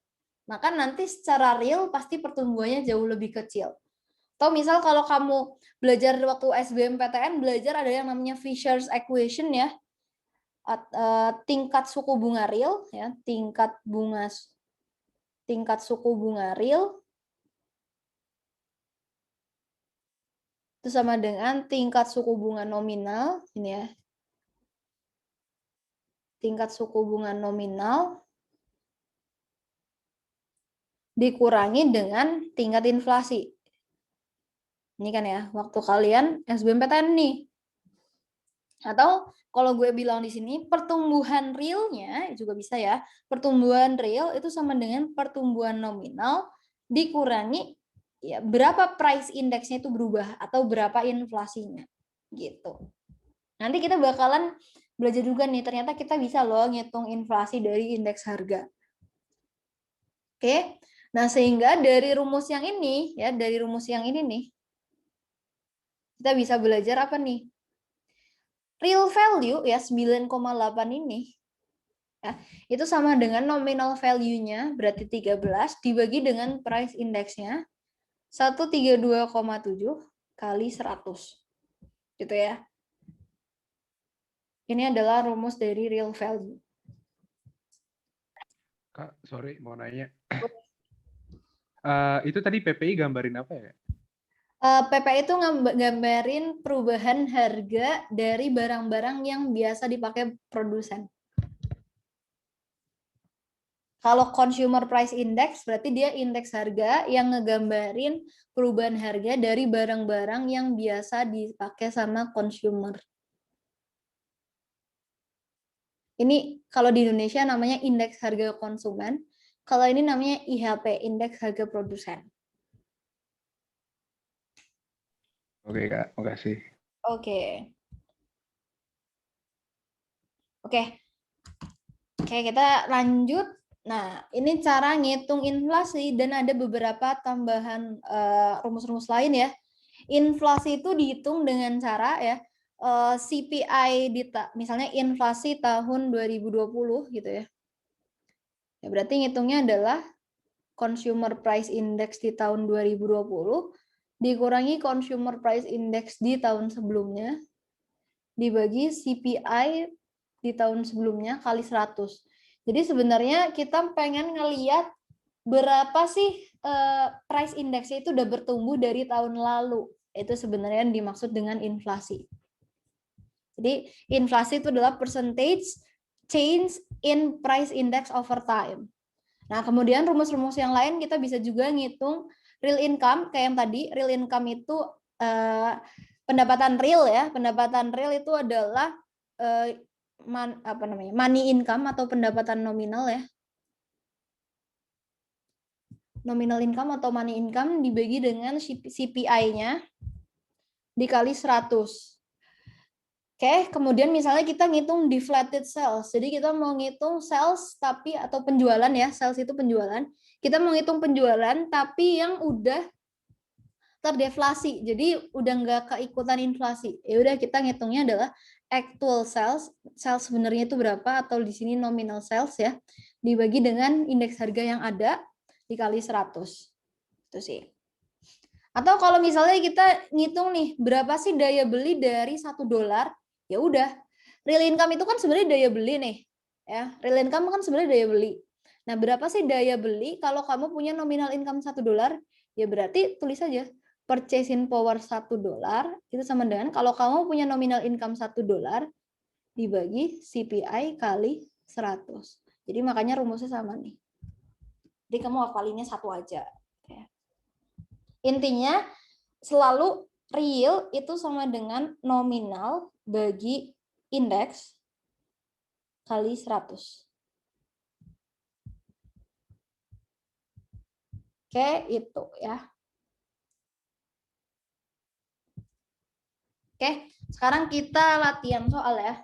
Maka nanti secara real pasti pertumbuhannya jauh lebih kecil. Atau misal kalau kamu belajar waktu SBMPTN belajar ada yang namanya Fisher's equation ya, tingkat suku bunga real ya, tingkat suku bunga real itu sama dengan tingkat suku bunga nominal ini ya, tingkat suku bunga nominal dikurangi dengan tingkat inflasi. Ini kan ya, waktu kalian SBMPTN nih. Atau kalau gue bilang di sini pertumbuhan realnya juga bisa ya. Pertumbuhan real itu sama dengan pertumbuhan nominal dikurangi ya berapa price index-nya itu berubah atau berapa inflasinya gitu. Nanti kita bakalan belajar juga nih, ternyata kita bisa loh ngitung inflasi dari indeks harga. Oke. Nah, sehingga dari rumus yang ini ya, dari rumus yang ini nih kita bisa belajar apa nih? Real value ya 9,8 ini ya, itu sama dengan nominal value-nya berarti 13 dibagi dengan price index-nya 132,7 kali 100. Gitu ya. Ini adalah rumus dari real value. Kak, sorry mau nanya. Itu tadi PPI gambarin apa ya? PPI itu gambarin perubahan harga dari barang-barang yang biasa dipakai produsen. Kalau consumer price index berarti dia indeks harga yang ngegambarin perubahan harga dari barang-barang yang biasa dipakai sama consumer. Ini kalau di Indonesia namanya indeks harga konsumen. Kalau ini namanya IHP, indeks harga produsen. Oke Kak, makasih. Oke. Oke, kita lanjut. Nah, ini cara ngitung inflasi dan ada beberapa tambahan rumus-rumus lain ya. Inflasi itu dihitung dengan cara ya CPI misalnya inflasi tahun 2020 gitu ya. Ya berarti ngitungnya adalah Consumer Price Index di tahun 2020 dikurangi Consumer Price Index di tahun sebelumnya dibagi CPI di tahun sebelumnya kali 100. Jadi sebenarnya kita pengen ngeliat berapa sih price index-nya itu udah bertumbuh dari tahun lalu. Itu sebenarnya yang dimaksud dengan inflasi. Jadi inflasi itu adalah percentage change in price index over time. Nah, kemudian rumus-rumus yang lain kita bisa juga ngitung real income kayak yang tadi. Real income itu pendapatan real ya. Pendapatan real itu adalah money income atau pendapatan nominal ya. Nominal income atau money income dibagi dengan CPI-nya dikali 100. Oke, kemudian misalnya kita ngitung deflated sales. Jadi kita mau ngitung sales tapi atau penjualan ya, sales itu penjualan. Kita mau ngitung penjualan tapi yang udah terdeflasi. Jadi udah nggak keikutan inflasi. Ya udah kita ngitungnya adalah actual sales. Sales sebenarnya itu berapa atau di sini nominal sales ya. Dibagi dengan indeks harga yang ada dikali 100. Itu sih. Atau kalau misalnya kita ngitung nih, berapa sih daya beli dari $1? Ya udah. Real income itu kan sebenarnya daya beli nih. Ya, real income kan sebenarnya daya beli. Nah, berapa sih daya beli kalau kamu punya nominal income $1? Ya berarti tulis saja purchasing power $1 itu sama dengan kalau kamu punya nominal income $1 dibagi CPI kali 100. Jadi makanya rumusnya sama nih. Jadi kamu hafalinnya satu aja. Intinya selalu real itu sama dengan nominal bagi indeks kali 100. Oke, itu ya. Oke, sekarang kita latihan soal ya.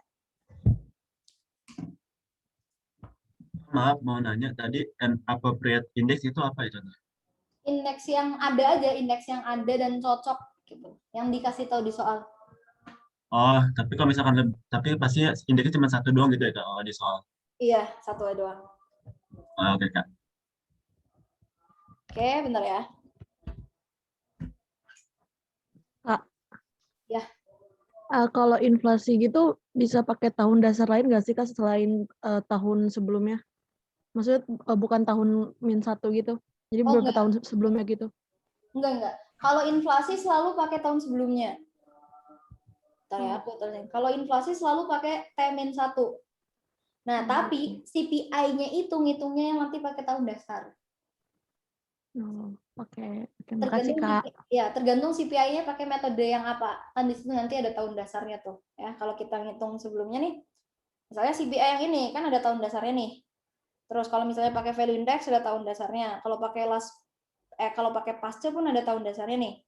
Maaf, mau nanya tadi appropriate index itu apa ya contohnya? Indeks yang ada aja, indeks yang ada dan cocok gitu. Yang dikasih tahu di soal. Oh, tapi kalau misalkan tapi pasti indeksnya cuma satu doang gitu ya Kak, di soal. Iya, satu doang. Oh, oke Kak. Oke, bentar ya. Kak. Ya. Kalau inflasi gitu bisa pakai tahun dasar lain nggak sih Kak selain tahun sebelumnya? Maksudnya bukan tahun -1 gitu. Jadi beberapa tahun sebelumnya gitu. Enggak. Kalau inflasi selalu pakai tahun sebelumnya. Bentar ya, aku tulisin. Kalau inflasi selalu pakai T-1. Nah, tapi CPI-nya itu ngitungnya yang nanti pakai tahun dasar. Oh, oke. Makasih Kak. Tergantung CPI-nya pakai metode yang apa. Kan di situ nanti ada tahun dasarnya tuh. Ya, kalau kita ngitung sebelumnya nih, misalnya CPI yang ini kan ada tahun dasarnya nih. Terus kalau misalnya pakai value index ada tahun dasarnya. Kalau pakai pasca pun ada tahun dasarnya nih.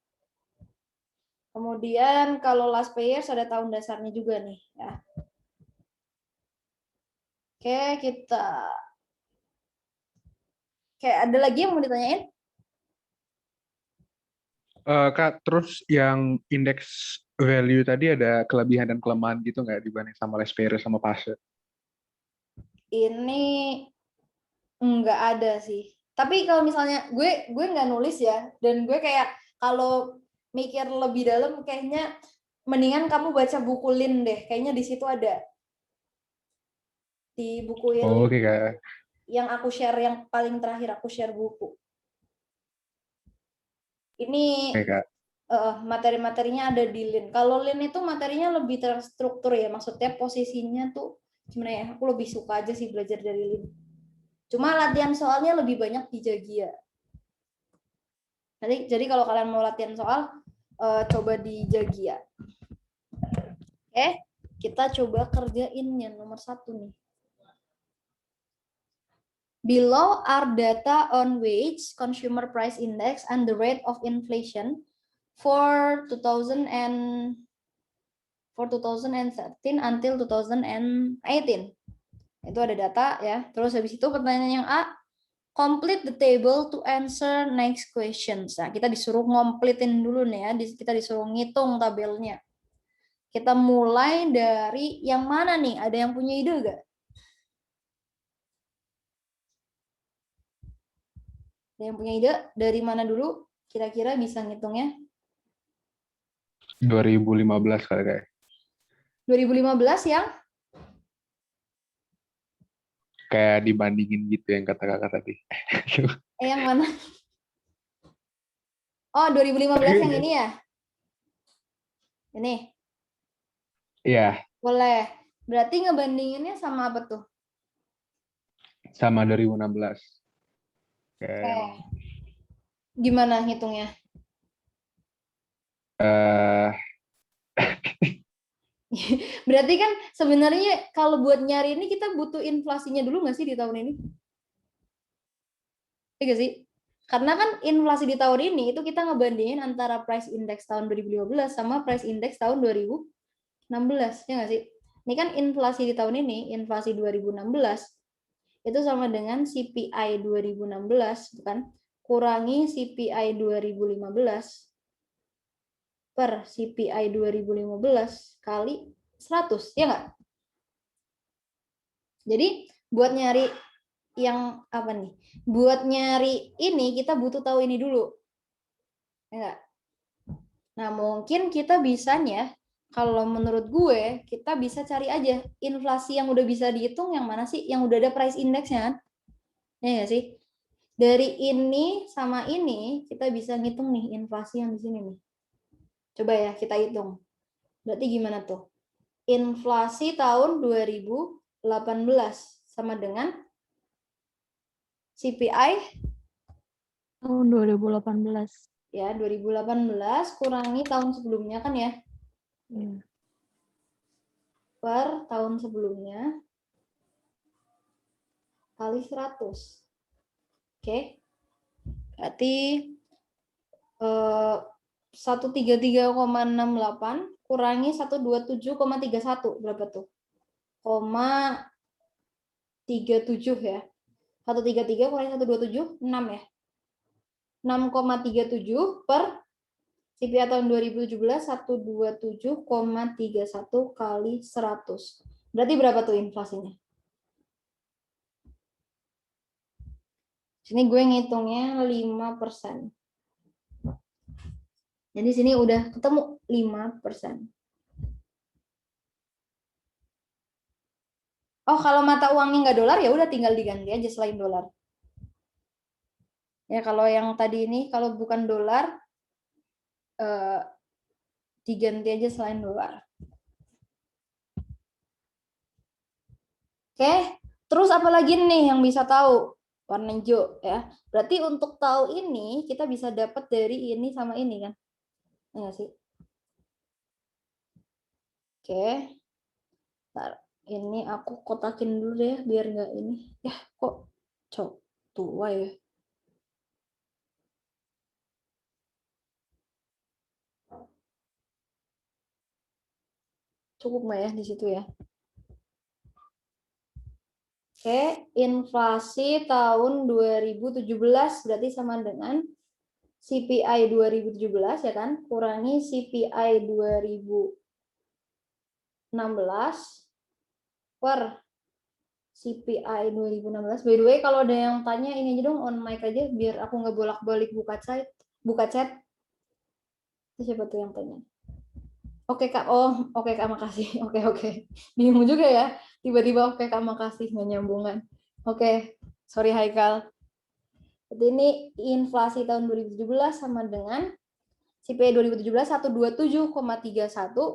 Kemudian kalau last payers ada tahun dasarnya juga nih ya. Oke, ada lagi yang mau ditanyain? Kak, terus yang indeks value tadi ada kelebihan dan kelemahan gitu nggak dibanding sama last payer sama pasca? Ini nggak ada sih. Tapi kalau misalnya gue nggak nulis ya, dan gue kayak kalau mikir lebih dalam kayaknya mendingan kamu baca buku Lin deh. Kayaknya di situ ada. Di buku yang Oke Kak. yang aku share yang paling terakhir aku share buku. Ini Oke Kak. materi-materinya ada di Lin. Kalau Lin itu materinya lebih terstruktur ya, maksudnya posisinya tuh gimana ya? Aku lebih suka aja sih belajar dari Lin. Cuma latihan soalnya lebih banyak di Jagia. Jadi kalau kalian mau latihan soal, coba di Jagia. Oke, kita coba kerjain yang nomor 1 nih. Below are data on wage, consumer price index, and the rate of inflation for 2013 until 2018. Itu ada data ya. Terus habis itu pertanyaan yang A, complete the table to answer next questions. Nah, kita disuruh ngomplitin dulu nih ya. Kita disuruh ngitung tabelnya. Kita mulai dari yang mana nih? Ada yang punya ide gak? Ada yang punya ide? Dari mana dulu? Kira-kira bisa ngitungnya? 2015 kali kayak. 2015 yang? Kayak dibandingin gitu yang kata kakak tadi. Yang mana? Oh, 2015 yang ini ya? Ini? Iya, Boleh. Berarti ngebandinginnya sama apa tuh? sama 2016. Oke. Gimana ngitungnya? Berarti kan sebenarnya kalau buat nyari ini kita butuh inflasinya dulu nggak sih di tahun ini? Iya sih? Karena kan inflasi di tahun ini itu kita ngebandingin antara price index tahun 2015 sama price index tahun 2016, ya nggak sih? Ini kan inflasi di tahun ini, inflasi 2016 itu sama dengan CPI 2016, bukan? Kurangi CPI 2015 per CPI 2015 kali 100, ya nggak? Jadi buat nyari yang apa nih? Buat nyari ini kita butuh tahu ini dulu. Ya nggak? Nah, mungkin kita bisanya kalau menurut gue kita bisa cari aja inflasi yang udah bisa dihitung yang mana sih? Yang udah ada price index-nya kan? Ya nggak sih? Dari ini sama ini kita bisa ngitung nih inflasi yang di sini nih. Coba ya kita hitung. Berarti gimana tuh? Inflasi tahun 2018 sama dengan CPI Tahun 2018. ya 2018 kurangi tahun sebelumnya kan ya, Iya. per tahun sebelumnya kali 100. Oke. Berarti 133,68 kurangi 127,31 berapa tuh? 37 ya. 133 kurangi 127 6 ya. 6,37 per CPI tahun 2017 127,31 kali 100. Berarti berapa tuh inflasinya? Sini gue ngitungnya 5%. Jadi sini udah ketemu 5%. Oh, kalau mata uangnya nggak dolar ya udah tinggal diganti aja selain dolar. Ya kalau yang tadi ini kalau bukan dolar diganti aja selain dolar. Oke, terus apa lagi nih yang bisa tahu? Warna hijau ya. Berarti untuk tahu ini kita bisa dapat dari ini sama ini kan? Ya sih. Oke. Bentar. Ini aku kotakin dulu deh biar nggak ini. Ya, kok tua ya. Cukup nggak ya di situ ya? Oke, inflasi tahun 2017 berarti sama dengan CPI 2017 ya kan? Kurangi CPI 2016 per CPI 2016. By the way, kalau ada yang tanya ini aja dong on mic aja biar aku nggak bolak-balik buka chat. Itu siapa tuh yang tanya? Oke Kak, oh oke Kak makasih. Oke. Bingung juga ya, tiba-tiba oke Kak makasih, nggak nyambungan. Oke, sorry Haikal. Jadi ini inflasi tahun 2017 sama dengan CPI 2017 127,31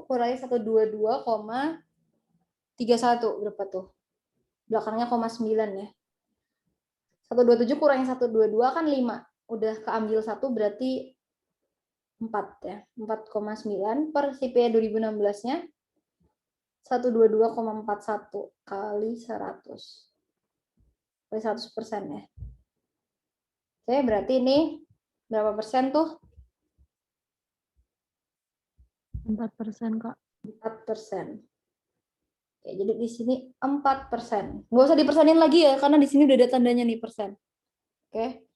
kurangi 122,31 berapa tuh? Belakangnya 0,9 ya. 127 kurangi 122 kan 5. Udah keambil 1 berarti 4 ya. 4,9 per CPI 2016-nya 122,41 kali 100. Kali 100% ya. Oke, berarti ini berapa persen tuh? 4%, Kak. 4%. Oke, jadi di sini 4%. Nggak usah dipersenin lagi ya, karena di sini udah ada tandanya nih persen. Oke.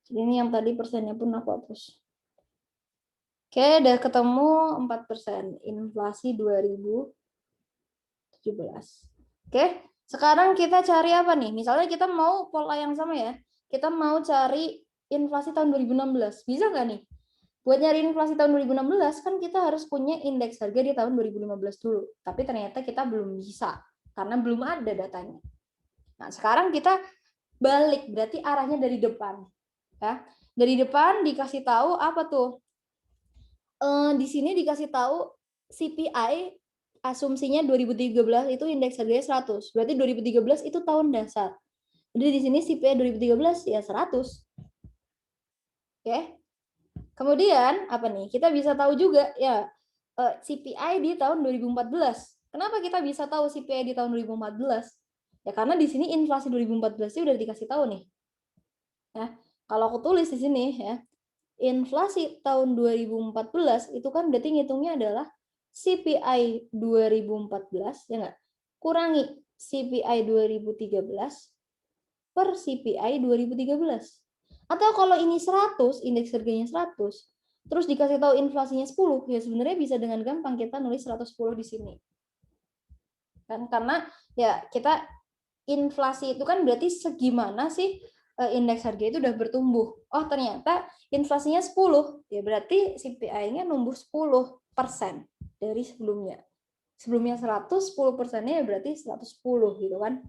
Jadi ini yang tadi persennya pun aku hapus. Oke, udah ketemu 4%. Inflasi 2017. Oke, sekarang kita cari apa nih? Misalnya kita mau pola yang sama ya. Kita mau cari inflasi tahun 2016. Bisa nggak nih? Buat nyari inflasi tahun 2016 kan kita harus punya indeks harga di tahun 2015 dulu. Tapi ternyata kita belum bisa karena belum ada datanya. Nah, sekarang kita balik, berarti arahnya dari depan. Ya. Dari depan dikasih tahu apa tuh? Di sini dikasih tahu CPI asumsinya 2013 itu indeks harganya 100. Berarti 2013 itu tahun dasar. Jadi di sini CPI 2013 ya 100. Oke. Kemudian apa nih? Kita bisa tahu juga ya CPI di tahun 2014. Kenapa kita bisa tahu CPI di tahun 2014? Ya karena di sini inflasi 2014 udah dikasih tahu nih. Ya, kalau aku tulis di sini ya, inflasi tahun 2014 itu kan berarti ngitungnya adalah CPI 2014 ya enggak? Kurangi CPI 2013 per CPI 2013. Atau kalau ini 100, indeks harganya 100, terus dikasih tahu inflasinya 10, ya sebenarnya bisa dengan gampang kita nulis 110 di sini. Kan karena ya kita inflasi itu kan berarti segimana sih indeks harga itu udah bertumbuh. Oh, ternyata inflasinya 10, ya berarti CPI-nya numbuh 10% dari sebelumnya. Sebelumnya 100, 10%-nya ya berarti 110 gitu kan.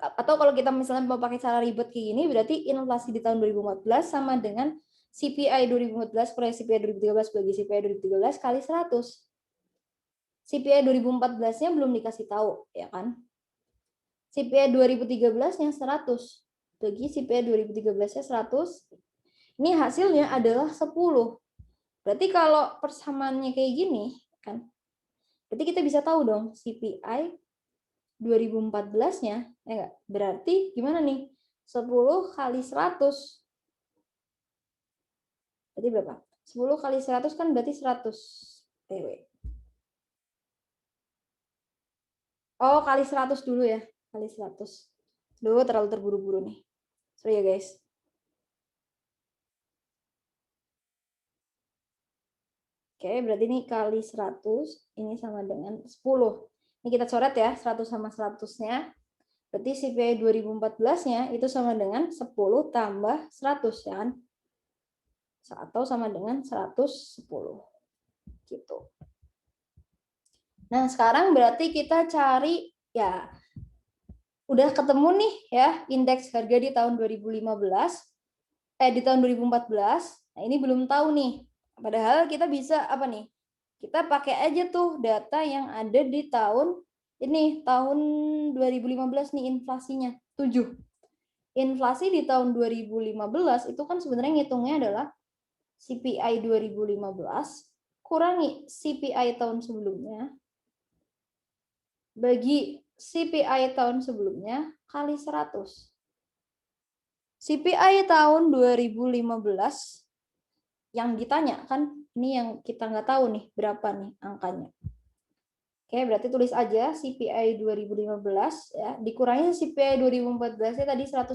Atau kalau kita misalnya mau pakai cara ribet kayak gini, berarti inflasi di tahun 2014 sama dengan CPI 2014 per CPI 2013 bagi CPI 2013 kali 100. CPI 2014-nya belum dikasih tahu, ya kan? CPI 2013-nya 100 bagi CPI 2013-nya 100. Ini hasilnya adalah 10. Berarti kalau persamaannya kayak gini, kan? Berarti kita bisa tahu dong CPI 2014-nya, ya enggak? Berarti gimana nih? 10 kali 100. Berarti berapa? 10 kali 100 kan berarti 100 TW. Oh, kali 100 dulu ya. Kali 100. Duh, terlalu terburu-buru nih. Sorry ya, guys. Oke, berarti ini kali 100, ini sama dengan 10. Ini kita coret ya, 100 sama 100-nya. Berarti CPI 2014-nya itu sama dengan 10 tambah 100, ya kan? Atau sama dengan 110. Gitu. Nah, sekarang berarti kita cari, ya, udah ketemu nih ya, indeks harga di tahun 2015, di tahun 2014. Nah, ini belum tahu nih. Padahal kita bisa apa nih? Kita pakai aja tuh data yang ada di tahun ini, tahun 2015 nih inflasinya 7. Inflasi di tahun 2015 itu kan sebenarnya ngitungnya adalah CPI 2015 kurangi CPI tahun sebelumnya bagi CPI tahun sebelumnya kali 100. CPI tahun 2015 yang ditanya kan, ini yang kita nggak tahu nih berapa nih angkanya. Oke, berarti tulis aja CPI 2015 ya, dikurangi CPI 2014 tadi 110.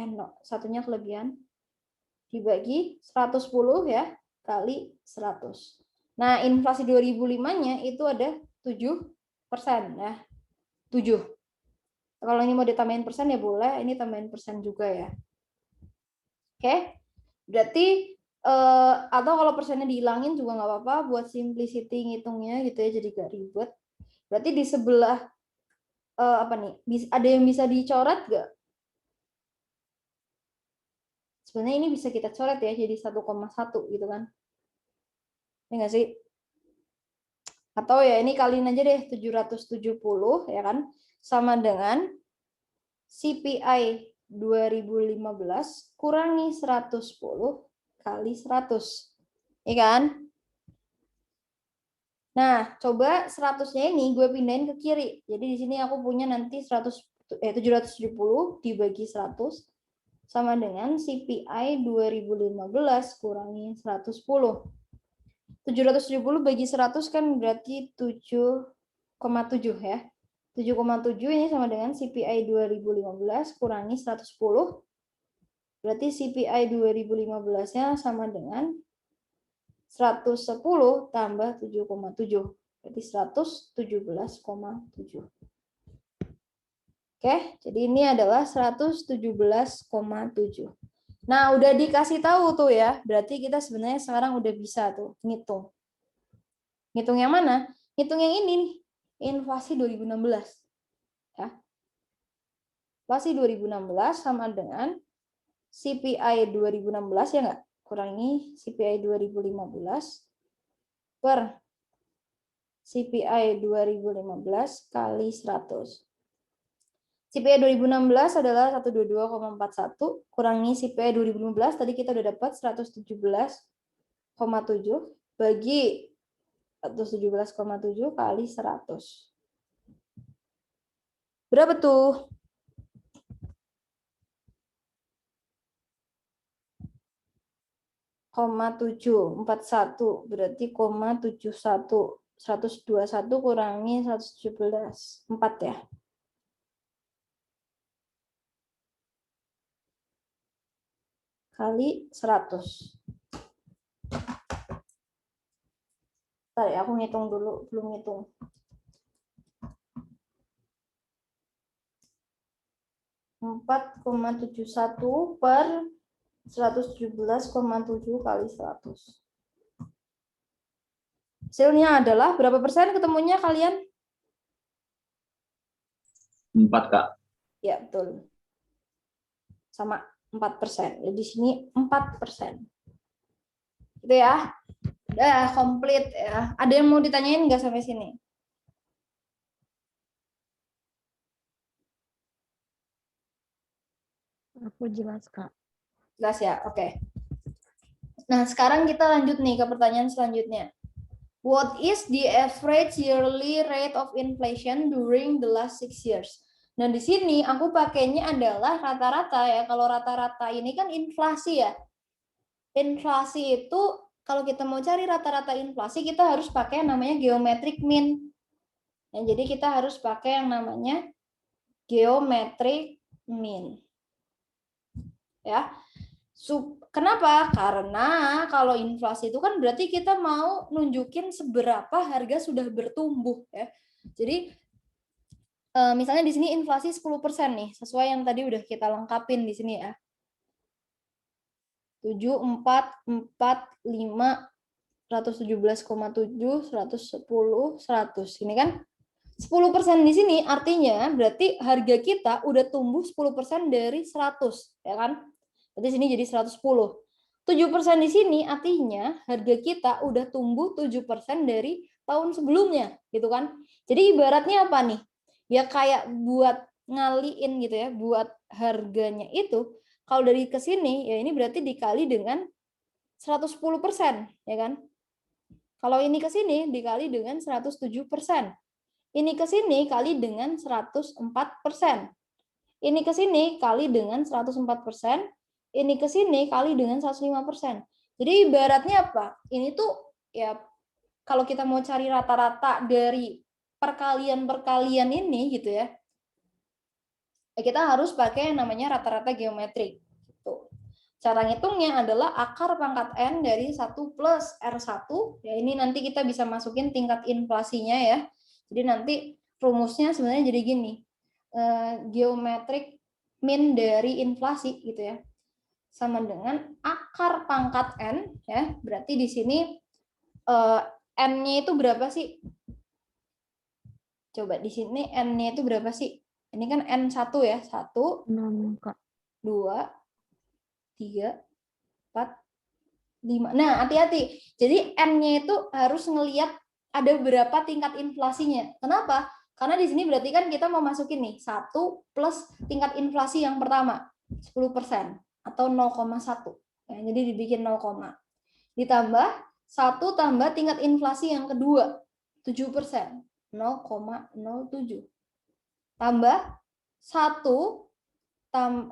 No, satunya kelebihan. Dibagi 110 ya kali 100. Nah, inflasi 2005-nya itu ada 7% ya. 7. Kalau ini mau ditambahin persen ya boleh, ini tambahin persen juga ya. Oke. Berarti atau kalau persennya dihilangin juga nggak apa-apa buat simplicity ngitungnya gitu ya, jadi gak ribet. Berarti di sebelah apa nih? Ada yang bisa dicoret nggak? Sebenarnya ini bisa kita coret ya jadi 1,1 gitu kan. Ya nggak sih? Atau ya ini kaliin aja deh 770 ya kan, sama dengan CPI 2015 kurangi 110 kali 100. Iya kan? Nah, coba 100-nya ini gue pindahin ke kiri. Jadi di sini aku punya nanti 770 dibagi 100 sama dengan CPI 2015 kurangi 110. 770 bagi 100 kan berarti 7,7 ya. 7,7 ini sama dengan CPI 2015 kurangi 110. Berarti CPI 2015-nya sama dengan 110 tambah 7,7. Berarti 117,7. Oke, jadi ini adalah 117,7. Nah, udah dikasih tahu tuh ya. Berarti kita sebenarnya sekarang udah bisa tuh ngitung. Ngitung yang mana? Ngitung yang ini nih. Inflasi 2016. Ya. Inflasi 2016 sama dengan CPI 2016 ya enggak? Kurangi CPI 2015 per CPI 2015 kali 100. CPI 2016 adalah 122,41 kurangi CPI 2015 tadi kita udah dapat 117,7 bagi 117,7 kali 100. Berapa tuh? Koma 741 berarti koma 71. 121 kurangi 117 4 ya. Kali 100. Bentar ya, aku ngitung dulu, belum ngitung. Empat 4,71 per 117,7 kali 100. Hasilnya adalah berapa persen ketemunya kalian? 4, Kak. Ya, betul. Sama 4%. Jadi di sini 4%. Gitu ya. Udah komplit ya. Ada yang mau ditanyain nggak sampai sini? Aku jelas, Kak. Jelas ya? Oke. Nah, sekarang kita lanjut nih ke pertanyaan selanjutnya. What is the average yearly rate of inflation during the last 6 years? Nah, di sini aku pakainya adalah rata-rata ya. Kalau rata-rata ini kan inflasi ya. Inflasi itu kalau kita mau cari rata-rata inflasi kita harus pakai yang namanya geometric mean. Ya, jadi kita harus pakai yang namanya geometric mean. Ya. Kenapa? Karena kalau inflasi itu kan berarti kita mau nunjukin seberapa harga sudah bertumbuh ya. Jadi misalnya di sini inflasi 10% nih, sesuai yang tadi udah kita lengkapin di sini ya. 7, 4, 4, 5, 117,7, 110, 100. Ini kan 10% di sini artinya berarti harga kita udah tumbuh 10% dari 100, ya kan? Berarti sini jadi 110. 7% di sini artinya harga kita udah tumbuh 7% dari tahun sebelumnya, gitu kan? Jadi ibaratnya apa nih? Ya kayak buat ngaliin gitu ya, buat harganya itu kalau dari ke sini ya ini berarti dikali dengan 110%, ya kan? Kalau ini ke sini dikali dengan 107%. Ini ke sini kali dengan 104%. Ini ke sini kali dengan 104%. Ini ke sini kali dengan 105%. Jadi ibaratnya apa? Ini tuh ya kalau kita mau cari rata-rata dari perkalian-perkalian ini gitu ya. Kita harus pakai yang namanya rata-rata geometrik. Gitu. Cara ngitungnya adalah akar pangkat N dari 1 plus R1. Ya, ini nanti kita bisa masukin tingkat inflasinya ya. Jadi nanti rumusnya sebenarnya jadi gini. Geometrik mean dari inflasi gitu ya. Sama dengan akar pangkat N ya. Berarti di sini N-nya itu berapa sih? Coba di sini N-nya itu berapa sih? Ini kan N1 ya. 1, 6, Kak. 2, 3, 4, 5. Nah, hati-hati. Jadi N-nya itu harus ngelihat ada berapa tingkat inflasinya. Kenapa? Karena di sini berarti kan kita mau masukin nih 1 plus tingkat inflasi yang pertama 10% atau 0,1. Ya, jadi dibikin 0, ditambah 1 tambah tingkat inflasi yang kedua 7%, 0,07. Tambah 1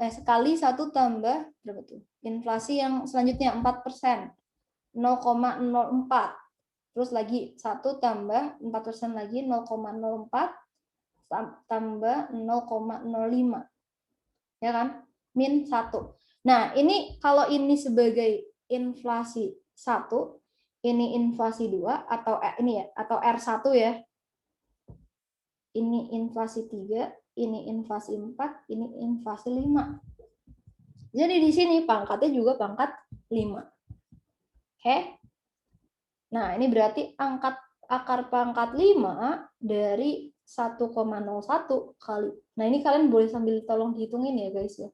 sekali 1 tambah berapa tuh? Inflasi yang selanjutnya 4%, 0,04. Terus lagi 1 tambah 4% lagi 0,04 tambah 0,05. Ya kan? Min 1. Nah, ini kalau ini sebagai inflasi 1, ini inflasi 2 atau ini ya, atau R1 ya. Ini inflasi 3, ini inflasi 4, ini inflasi 5. Jadi di sini pangkatnya juga pangkat 5. Oke? Nah, ini berarti akar pangkat 5 dari 1,01 kali. Nah, ini kalian boleh sambil tolong dihitungin ya, guys ya.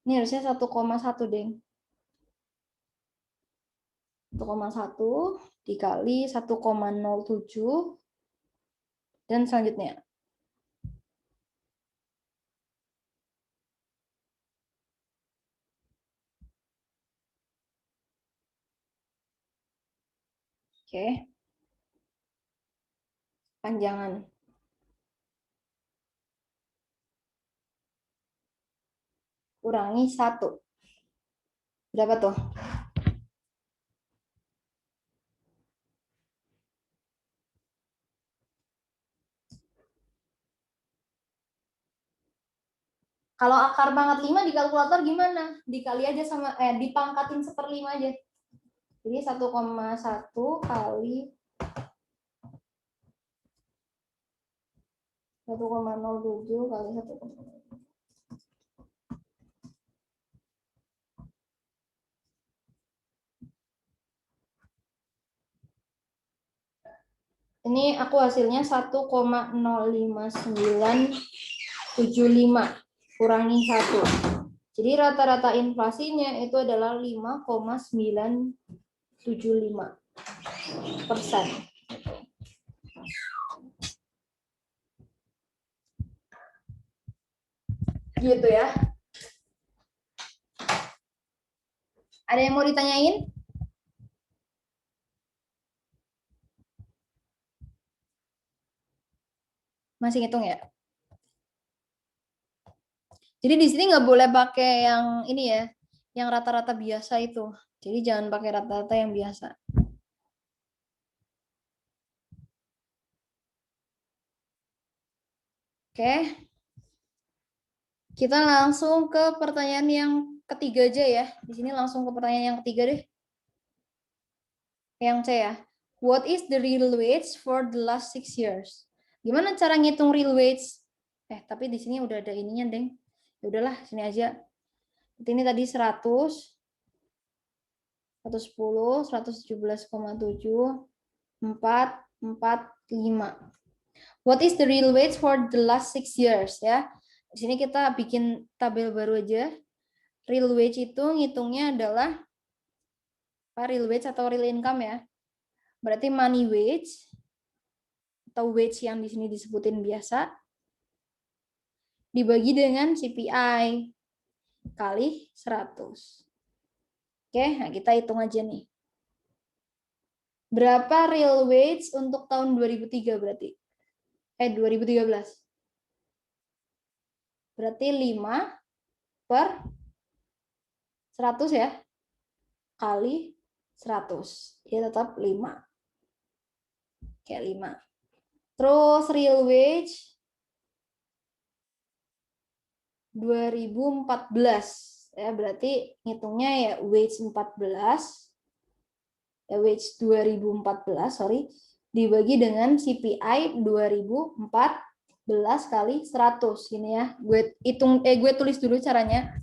Ini harusnya 1,1, Deng. 1,1 dikali 1,07 dan selanjutnya. Oke. Panjangan. Kurangi 1. Berapa tuh? Kalau akar pangkat 5 di kalkulator gimana? Dikali aja sama, dipangkatin 1/5 aja. Jadi 1,1 kali 1,07 kali 1,07. Ini aku hasilnya 1,05975 kurangi 1. Jadi rata-rata inflasinya itu adalah 5,975%. Gitu ya. Ada yang mau ditanyain? Masih ngitung ya? Jadi di sini nggak boleh pakai yang ini ya, yang rata-rata biasa itu. Jadi jangan pakai rata-rata yang biasa. Oke. Kita langsung ke pertanyaan yang ketiga aja ya. Di sini langsung ke pertanyaan yang ketiga deh. Yang C ya. What is the real wage for the last 6 years? Gimana cara ngitung real wage? Tapi di sini udah ada ininya, Deng. Ya udahlah, sini aja. Ini tadi 100, 110, 117,7, 4, 4, 5. What is the real wage for the last 6 years ya? Di sini kita bikin tabel baru aja. Real wage itu ngitungnya adalah real wage atau real income ya. Berarti money wage atau wage yang di sini disebutin biasa dibagi dengan CPI kali 100. Oke, nah kita hitung aja nih. Berapa real wage untuk tahun 2003 berarti? 2013. Berarti 5 per 100 ya. Kali 100. Ya tetap 5. Oke, 5. Terus real wage 2014. Ya, berarti ngitungnya ya wage 14. Ya, wage 2014, sorry. Dibagi dengan CPI 2014 kali 100. Ini ya. Gue tulis dulu caranya.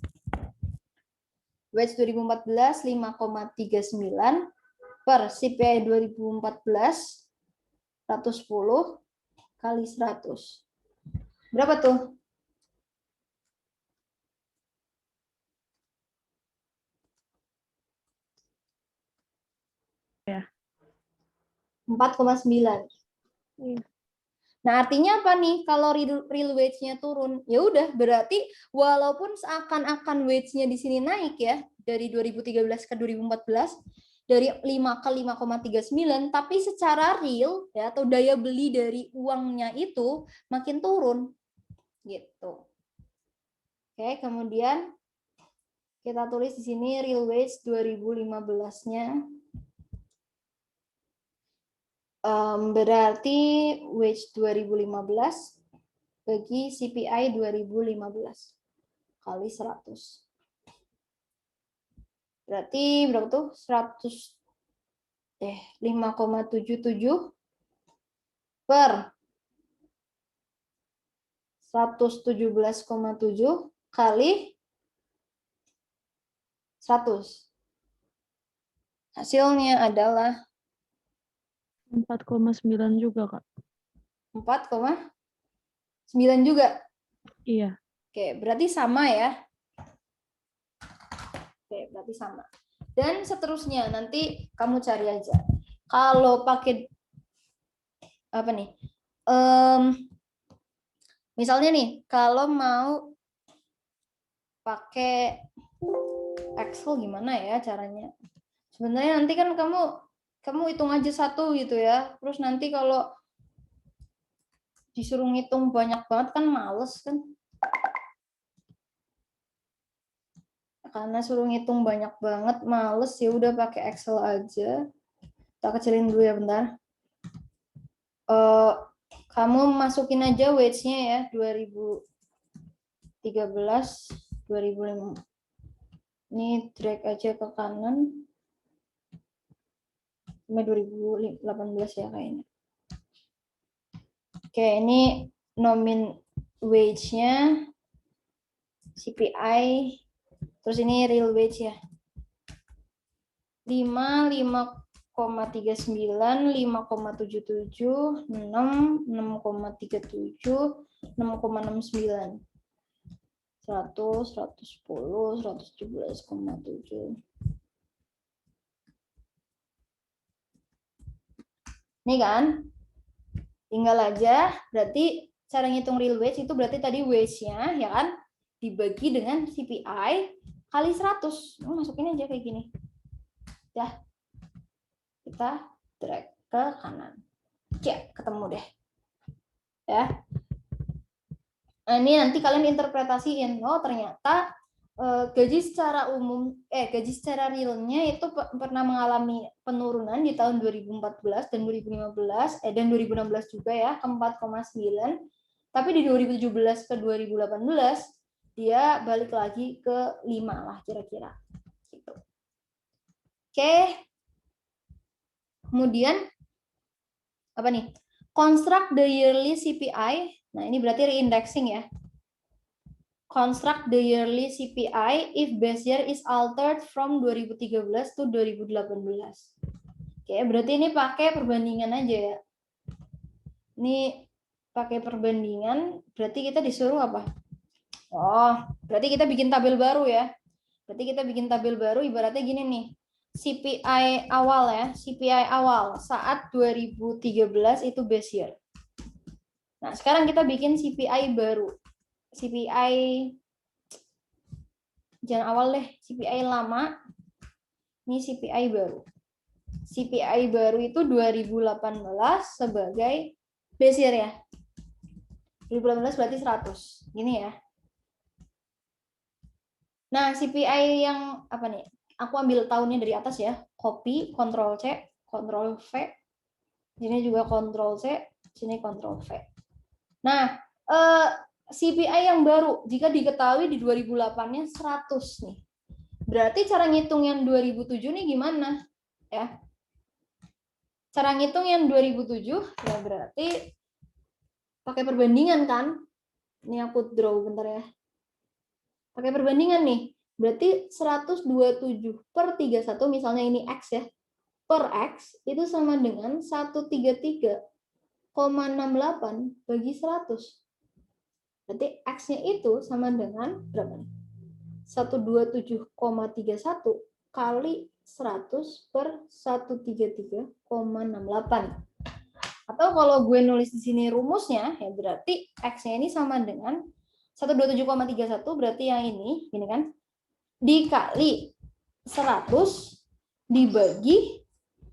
Wage 2014 5,39 per CPI 2014 110 kali 100. Berapa tuh? Ya. 4,9. Iya. Nah, artinya apa nih kalau real wage-nya turun? Ya udah, berarti walaupun seakan-akan wage-nya di sini naik ya, dari 2013 ke 2014, dari 5 ke 5,39, tapi secara real ya atau daya beli dari uangnya itu makin turun. Gitu. Oke, kemudian kita tulis di sini real wage 2015-nya. Berarti wage 2015 bagi CPI 2015 kali 100. Berarti berapa tuh? 5,77 per 117,7 kali 100. Hasilnya adalah 4,9 juga, Kak. 4,9 juga. Iya. Oke, berarti sama ya. Oke, berarti sama. Dan seterusnya, nanti kamu cari aja. Kalau pakai apa nih? Misalnya nih, kalau mau pakai Excel gimana ya caranya? Sebenarnya nanti kan kamu hitung aja satu gitu ya. Terus nanti kalau disuruh ngitung banyak banget kan males kan? Karena suruh ngitung banyak banget males, ya udah pakai Excel aja. Kita kecilin dulu ya bentar. Kamu masukin aja wage-nya ya 2013, 2005. Ini drag aja ke kanan. Sampai 2018 ya kayaknya. Oke, ini nomin wage-nya, CPI, terus ini real wage ya. 5, 5,39, 5,77, 6, 6,37, 6,69. 100, 110, 117,7. Ini kan, tinggal aja, berarti cara ngitung real wage itu berarti tadi wage-nya, ya kan, dibagi dengan CPI kali 100. Masukin aja kayak gini. Ya, kita drag ke kanan. Cek, ketemu deh. Ya. Nah, ini nanti kalian interpretasiin. Oh, ternyata gaji secara realnya itu pernah mengalami penurunan di tahun 2014 dan 2015 dan 2016 juga ya ke 4,9. Tapi di 2017 ke 2018 dia balik lagi ke 5 lah kira-kira. Gitu. Oke. Kemudian apa nih? Construct the yearly CPI. Nah, ini berarti reindexing ya. Construct the yearly CPI if base year is altered from 2013 to 2018. Oke, berarti ini pakai perbandingan aja ya. Ini pakai perbandingan, berarti kita disuruh apa? Oh, berarti kita bikin tabel baru ya. Berarti kita bikin tabel baru ibaratnya gini nih. CPI awal ya, CPI awal saat 2013 itu base year. Nah, sekarang kita bikin CPI baru. CPI jangan awal deh, CPI lama. Ini CPI baru. CPI baru itu 2018 sebagai base year ya. 2018 berarti 100. Gini ya. Nah, CPI yang apa nih? Aku ambil tahunnya dari atas ya. Copy, Ctrl C, Ctrl V. Sini juga Ctrl C, sini Ctrl V. Nah, CPI yang baru jika diketahui di 2008-nya 100 nih. Berarti cara ngitung yang 2007 nih gimana? Ya. Cara ngitung yang 2007 ya berarti pakai perbandingan kan? Ini aku draw bentar ya. Pakai perbandingan nih. Berarti 127 per 31 misalnya ini X ya. Per X itu sama dengan 133,68 bagi 100. Berarti X-nya itu sama dengan berapa nih? 127,31 kali 100 per 133,68. Atau kalau gue nulis di sini rumusnya, ya berarti X-nya ini sama dengan 127,31, berarti yang ini kan, dikali 100 dibagi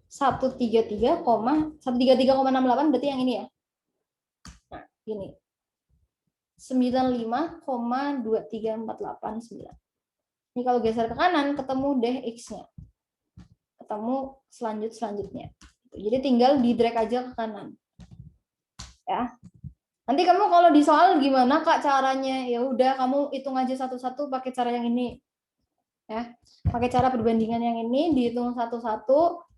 133,68, berarti yang ini ya. Nah, gini. 95,23489. Ini kalau geser ke kanan ketemu deh X-nya. Ketemu selanjutnya. Jadi tinggal di drag aja ke kanan. Ya. Nanti kamu kalau di soal gimana Kak caranya? Ya udah kamu hitung aja satu-satu pakai cara yang ini. Ya. Pakai cara perbandingan yang ini dihitung satu-satu.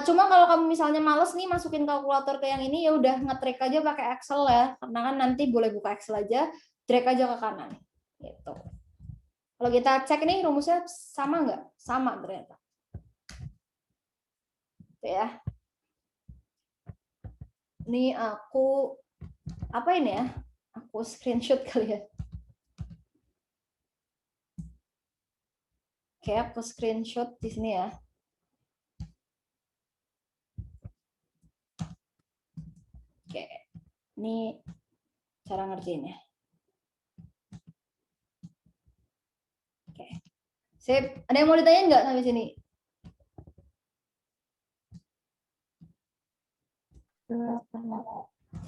Cuma kalau kamu misalnya males nih masukin kalkulator ke yang ini, ya udah nge-track aja pakai Excel ya, karena kan nanti boleh buka Excel aja, drag aja ke kanan gitu. Kalau kita cek nih rumusnya sama nggak? Sama ternyata. Tuh ya. Ini aku apa ini ya? Aku screenshot kali ya. Oke, aku screenshot di sini ya. Oke, ini cara ngerjainnya. Oke, sip. Ada yang mau ditanyain nggak sampai sini?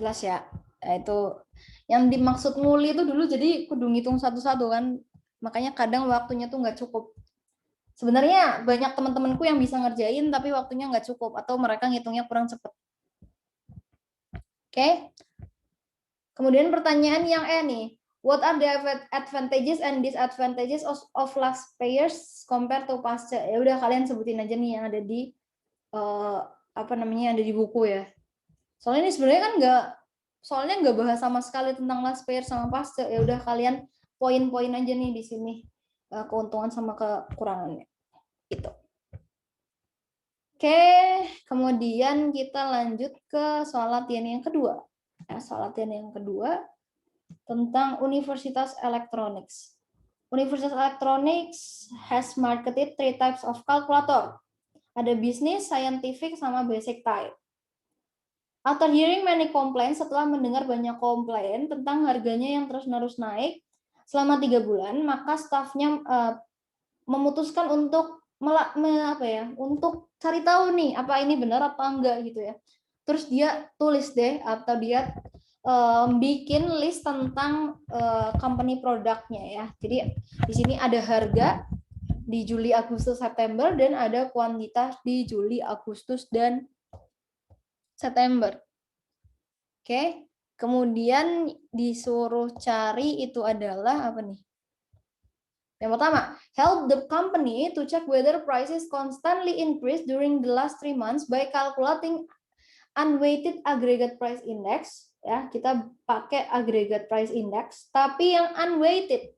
Jelas ya. Nah, itu yang dimaksud nguli itu dulu jadi kudu ngitung satu-satu kan. Makanya kadang waktunya tuh nggak cukup. Sebenarnya banyak teman-temanku yang bisa ngerjain tapi waktunya nggak cukup atau mereka ngitungnya kurang cepat. Oke. Kemudian pertanyaan yang nih. What are the advantages and disadvantages of last payers compared to pasca? Ya udah kalian sebutin aja nih yang ada di ada di buku ya. Soalnya ini sebenarnya kan nggak bahas sama sekali tentang last payer sama pasca. Ya udah kalian poin-poin aja nih di sini keuntungan sama kekurangannya. Gitu. Oke, kemudian kita lanjut ke soal latihan yang kedua. Ya, soal latihan yang kedua tentang Universitas Electronics. Universitas Electronics has marketed 3 types of calculator. Ada business, scientific, sama basic type. After hearing many complaints, setelah mendengar banyak komplain tentang harganya yang terus-menerus naik selama 3 bulan, maka stafnya memutuskan untuk untuk cari tahu nih apa ini benar apa enggak gitu ya. Terus dia tulis deh atau dia bikin list tentang company produknya ya. Jadi di sini ada harga di Juli, Agustus, September dan ada kuantitas di Juli, Agustus dan September. Oke. Kemudian disuruh cari itu adalah apa nih? Yang pertama, help the company to check whether prices constantly increase during the last 3 months by calculating unweighted aggregate price index. Ya, kita pakai aggregate price index, tapi yang unweighted.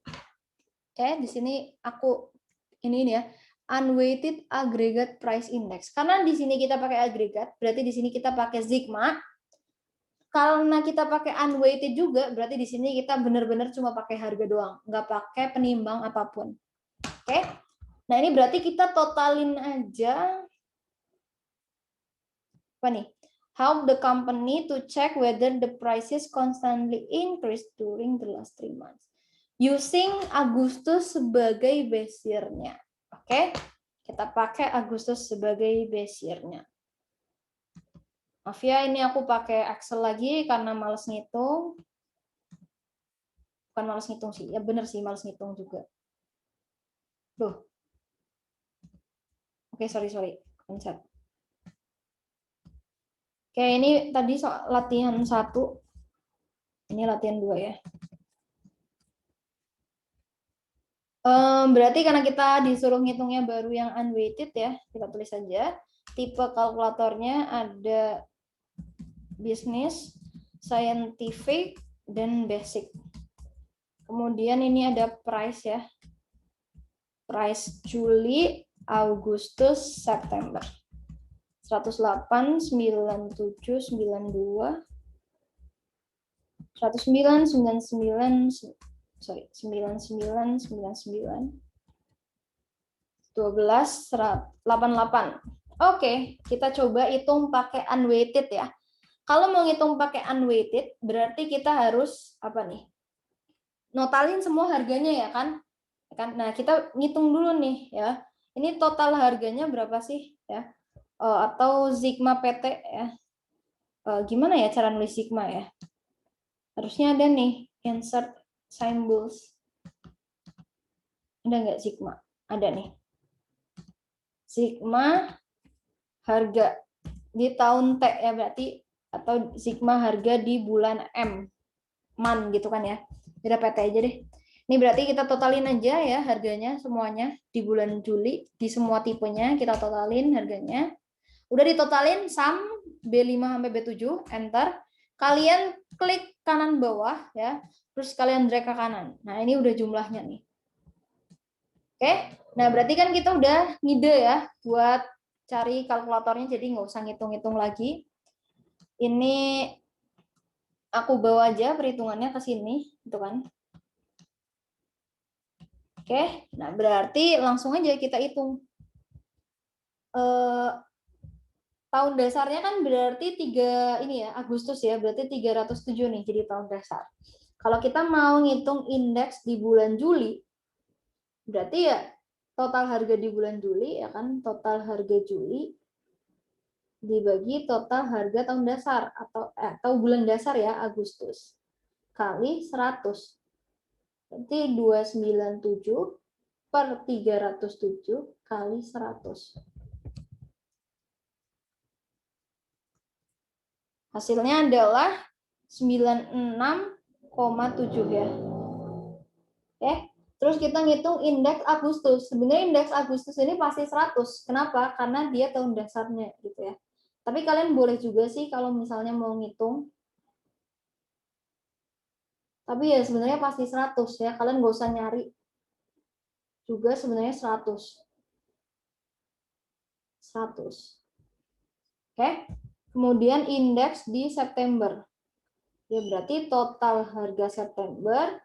Oke, di sini aku ini ya, unweighted aggregate price index. Karena di sini kita pakai agregat, berarti di sini kita pakai sigma. Karena kita pakai unweighted juga, berarti di sini kita benar-benar cuma pakai harga doang, nggak pakai penimbang apapun. Oke, nah ini berarti kita totalin aja apa nih? Help the company to check whether the prices constantly increase during the last 3 months. Using Agustus sebagai base year-nya. Oke, kita pakai Agustus sebagai base year-nya. Maaf ya, ini aku pakai Excel lagi karena males ngitung. Bukan males ngitung sih, ya bener sih males ngitung juga. Duh. Oke, sorry. Pencet. Oke, ini tadi soal latihan 1. Ini latihan 2 ya. Berarti karena kita disuruh ngitungnya baru yang unweighted ya, kita tulis saja. Tipe kalkulatornya ada business, scientific, dan basic. Kemudian ini ada price ya. Price Juli, Agustus, September. 108, 97, 92, 109, 99, 99, 99, 12, 88. Oke, kita coba hitung pakai unweighted ya. Kalau mau ngitung pakai unweighted, berarti kita harus apa nih? Notalin semua harganya ya kan? Nah, kita ngitung dulu nih ya. Ini total harganya berapa sih ya? Atau sigma PT ya. Gimana ya cara nulis sigma ya? Harusnya ada nih insert symbols. Ada nggak sigma? Ada nih. Sigma harga di tahun T ya berarti, atau sigma harga di bulan M, man gitu kan ya. Udah PT aja deh. Ini berarti kita totalin aja ya harganya semuanya di bulan Juli, di semua tipenya kita totalin harganya. Udah ditotalin sum B5 sampai B7, enter. Kalian klik kanan bawah ya, terus kalian drag ke kanan. Nah, ini udah jumlahnya nih. Oke, nah berarti kan kita udah ngide ya buat cari kalkulatornya, jadi nggak usah ngitung-ngitung lagi. Ini aku bawa aja perhitungannya ke sini, gitu kan. Oke, nah berarti langsung aja kita hitung. Tahun dasarnya kan berarti 3 ini ya, Agustus ya, berarti 307 nih jadi tahun dasar. Kalau kita mau ngitung indeks di bulan Juli, berarti ya total harga di bulan Juli ya kan, total harga Juli dibagi total harga tahun dasar atau bulan dasar ya, Agustus, kali 100. Berarti 297 per 307 kali 100. Hasilnya adalah 96,7 ya. Oke. Terus kita ngitung indeks Agustus. Sebenarnya indeks Agustus ini pasti 100. Kenapa? Karena dia tahun dasarnya gitu ya. Tapi kalian boleh juga sih kalau misalnya mau ngitung. Tapi ya sebenarnya pasti 100 ya. Kalian nggak usah nyari. Juga sebenarnya 100. 100. Oke. Kemudian indeks di September. Ya berarti total harga September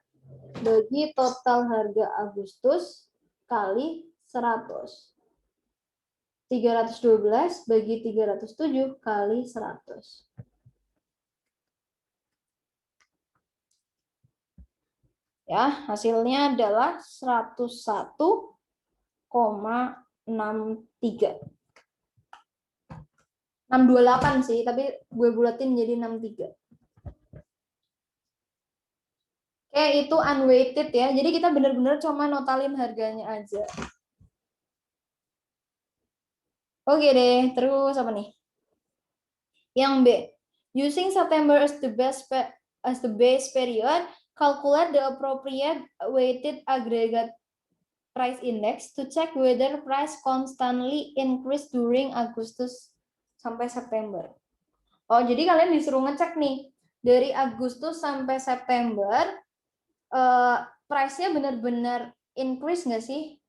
bagi total harga Agustus kali 100. 312 bagi 307 kali 100. Ya, hasilnya adalah 101,63. 628 sih, tapi gue bulatin jadi 63. Oke, itu unweighted ya. Jadi kita benar-benar cuma notalin harganya aja. Oke deh, terus apa nih? Yang B. Using September as the base period, calculate the appropriate weighted aggregate price index to check whether price constantly increase during Agustus sampai September. Oh, jadi kalian disuruh ngecek nih dari Agustus sampai September, price-nya benar-benar increase nggak sih?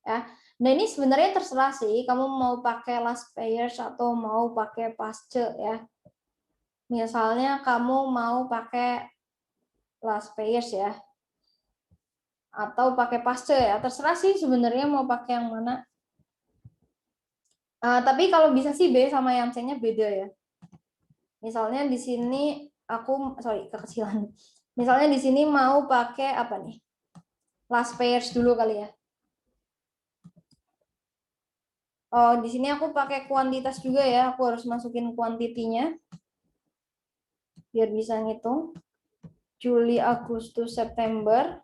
Ya. Nah ini sebenarnya terserah sih, kamu mau pakai last payers atau mau pakai pasce ya. Misalnya kamu mau pakai last payers ya, atau pakai pasce ya, terserah sih sebenarnya mau pakai yang mana. Tapi kalau bisa sih B sama yang C-nya beda ya. Misalnya di sini kekecilan. Misalnya di sini mau pakai apa nih? Last payers dulu kali ya. Oh, di sini aku pakai kuantitas juga ya. Aku harus masukin kuantitinya biar bisa ngitung. Juli, Agustus, September.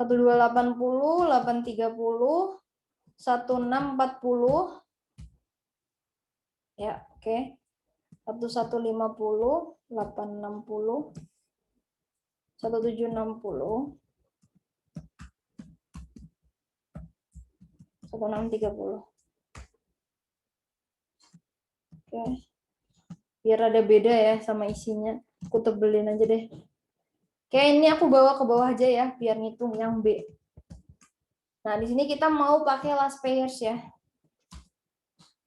1280, 830, 1640. Ya, oke. 1150, 860, 1760, 1630. Oke. Biar ada beda ya sama isinya. Aku tebelin aja deh. Oke, ini aku bawa ke bawah aja ya biar ngitung yang B. Nah, di sini kita mau pakai last payers ya.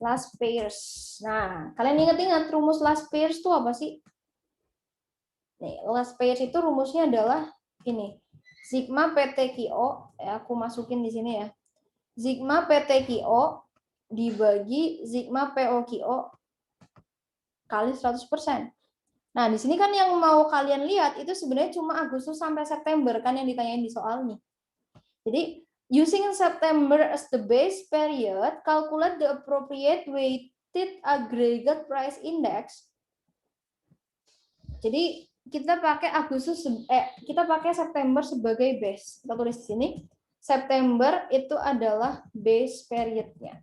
Last payers. Nah, kalian ingat-ingat rumus last payers itu apa sih? Nih, last payers itu rumusnya adalah ini. Sigma PT QO, ya aku masukin di sini ya. Sigma PT QO dibagi sigma POQO kali 100%. Nah, di sini kan yang mau kalian lihat itu sebenarnya cuma Agustus sampai September kan yang ditanyain di soal nih. Jadi, using September as the base period, calculate the appropriate weighted aggregate price index. Jadi, kita pakai kita pakai September sebagai base. Kita tulis di sini. September itu adalah base periodnya.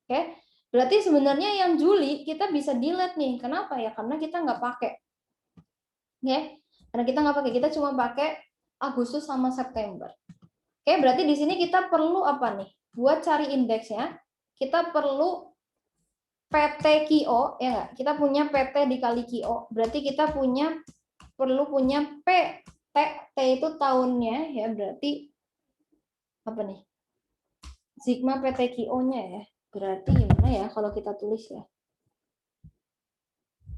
Oke. Berarti sebenarnya yang Juli kita bisa delete nih. Kenapa ya? Karena kita nggak pakai. Oke. Karena kita nggak pakai. Kita cuma pakai Agustus sama September. Oke, berarti di sini kita perlu apa nih? Buat cari indeksnya, kita perlu PT KIO, ya nggak? Kita punya PT dikali KIO. Berarti kita perlu punya PT. T itu tahunnya, ya berarti apa nih? Sigma PT KIO-nya ya. Berarti gimana ya kalau kita tulis ya?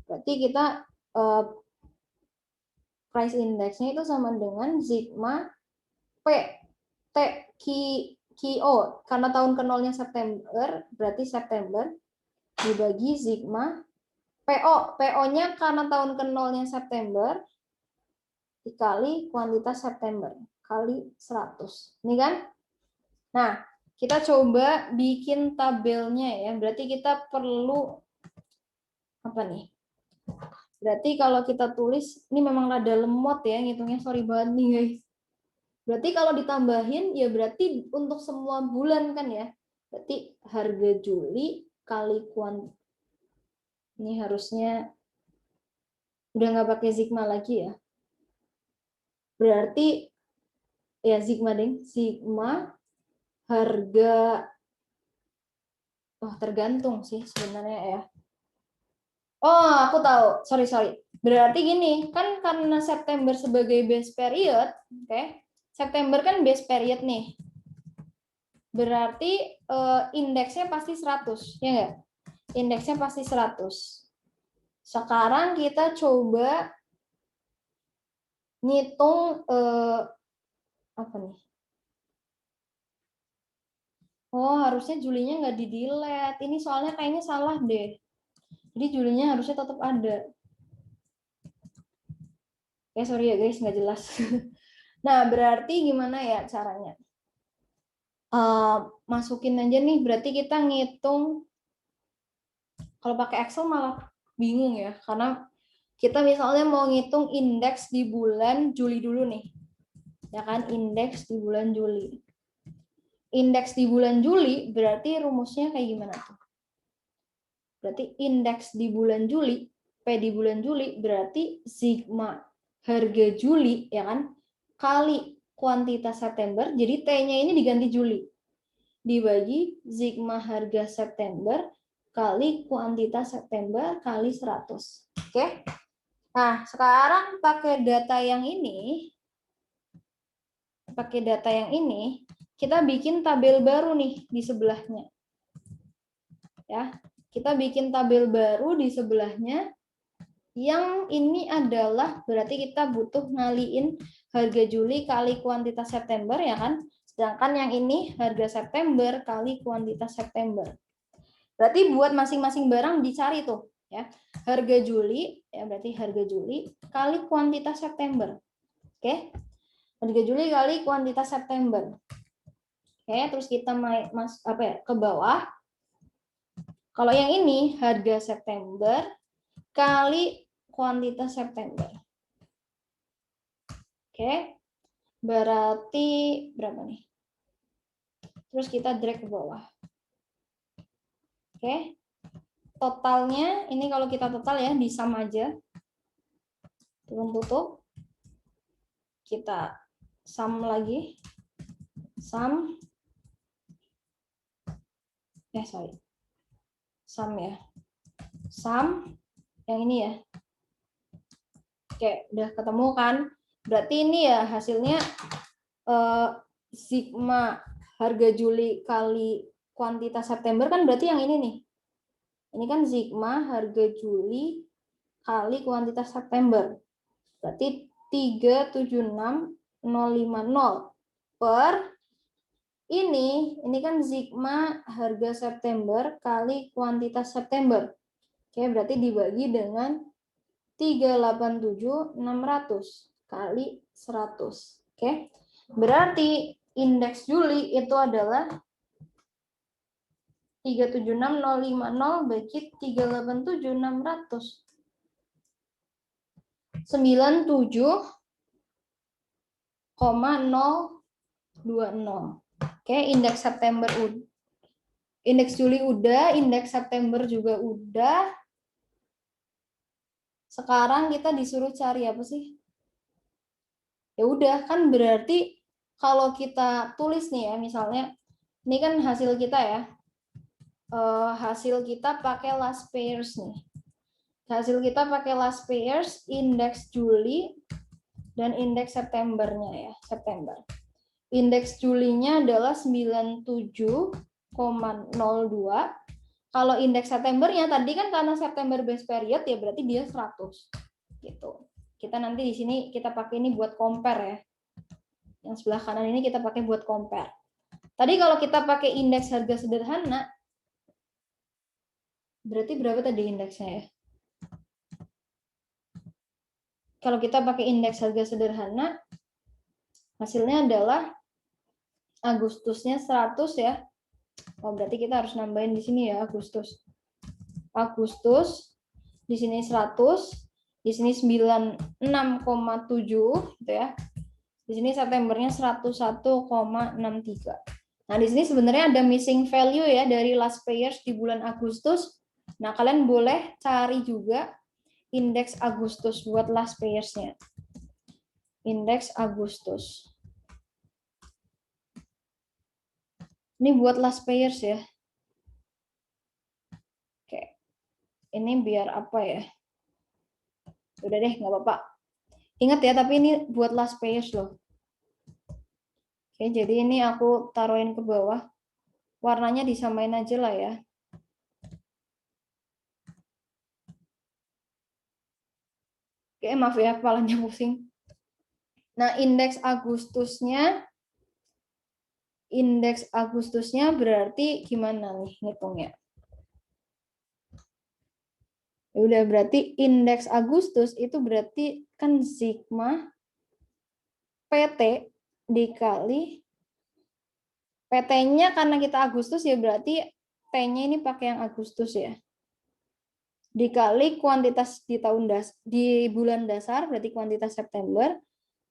Berarti kita price index-nya itu sama dengan sigma PT KIO. Karena tahun ke nolnya September, berarti September dibagi sigma PO. PO-nya karena tahun ke nolnya September dikali kuantitas September kali 100. Ini kan? Nah, kita coba bikin tabelnya ya. Berarti kita perlu apa nih? Berarti kalau kita tulis, ini memang rada lemot ya ngitungnya, sorry banget nih guys. Berarti kalau ditambahin, ya berarti untuk semua bulan kan ya. Berarti harga Juli kali ini harusnya udah nggak pakai sigma lagi ya. Berarti ya sigma ding, sigma harga tergantung sih sebenarnya ya. Oh, aku tahu. Sorry. Berarti gini, kan karena September sebagai base period, oke? September kan base period nih. Berarti indeksnya pasti 100, ya nggak? Indeksnya pasti 100. Sekarang kita coba ngitung apa nih? Oh, harusnya Julinya nggak di-delete. Ini soalnya kayaknya salah deh. Jadi Julinya harusnya tetap ada. Sorry ya guys, nggak jelas. Nah, berarti gimana ya caranya? Masukin aja nih, berarti kita ngitung. Kalau pakai Excel malah bingung ya, karena kita misalnya mau ngitung indeks di bulan Juli dulu nih. Ya kan, indeks di bulan Juli. Indeks di bulan Juli berarti rumusnya kayak gimana tuh? Berarti indeks di bulan Juli, P di bulan Juli berarti sigma harga Juli ya kan kali kuantitas September. Jadi T-nya ini diganti Juli. Dibagi sigma harga September kali kuantitas September kali 100. Oke. Nah, sekarang pakai data yang ini kita bikin tabel baru nih di sebelahnya. Ya, kita bikin tabel baru di sebelahnya. Yang ini adalah berarti kita butuh ngaliin harga Juli kali kuantitas September ya kan. Sedangkan yang ini harga September kali kuantitas September. Berarti buat masing-masing barang dicari tuh ya. Harga Juli ya berarti harga Juli kali kuantitas September. Oke. Harga Juli kali kuantitas September. Oke, terus kita ke bawah. Kalau yang ini harga September kali kuantitas September. Oke. Berarti berapa nih? Terus kita drag ke bawah. Oke. Totalnya ini kalau kita total ya di sum aja. Turun tutup. Kita sum lagi. Sum. Sum ya. Sum yang ini ya. Oke, udah ketemu kan? Berarti ini ya hasilnya sigma harga Juli kali kuantitas September kan berarti yang ini nih. Ini kan sigma harga Juli kali kuantitas September. Berarti 376.050 per Ini kan sigma harga September kali kuantitas September. Oke, berarti dibagi dengan 387.600 kali 100. Oke. Berarti indeks Juli itu adalah 376.050 bagi 387.600. 97,020. Oke, indeks September udah. Indeks Juli udah, indeks September juga udah. Sekarang kita disuruh cari apa sih? Ya udah, kan berarti kalau kita tulis nih ya, misalnya ini kan hasil kita ya. Hasil kita pakai last pairs nih. Hasil kita pakai last pairs, indeks Juli dan indeks Septembernya ya, September. Indeks Julinya adalah 97,02. Kalau indeks Septembernya tadi kan karena September base period ya berarti dia 100 gitu. Kita nanti di sini kita pakai ini buat compare ya. Yang sebelah kanan ini kita pakai buat compare. Tadi kalau kita pakai indeks harga sederhana berarti berapa tadi indeksnya ya? Kalau kita pakai indeks harga sederhana hasilnya adalah Agustusnya 100 ya. Oh, berarti kita harus nambahin di sini ya Agustus. Agustus di sini 100, di sini 96,7 gitu ya. Di sini Septembernya 101,63. Nah, di sini sebenarnya ada missing value ya dari last payers di bulan Agustus. Nah, kalian boleh cari juga indeks Agustus buat last payers-nya. Indeks Agustus. Ini buat last payers ya. Oke. Ini biar apa ya? Udah deh, nggak apa-apa. Ingat ya, tapi ini buat last payers loh. Oke, jadi ini aku taruhin ke bawah. Warnanya disamain aja lah ya. Oke, maaf ya, kepalanya pusing. Nah, indeks Agustusnya berarti gimana nih ngitungnya? Ya udah, berarti indeks Agustus itu berarti kan sigma PT dikali PT-nya karena kita Agustus ya berarti T-nya ini pakai yang Agustus ya. Dikali kuantitas di bulan dasar berarti kuantitas September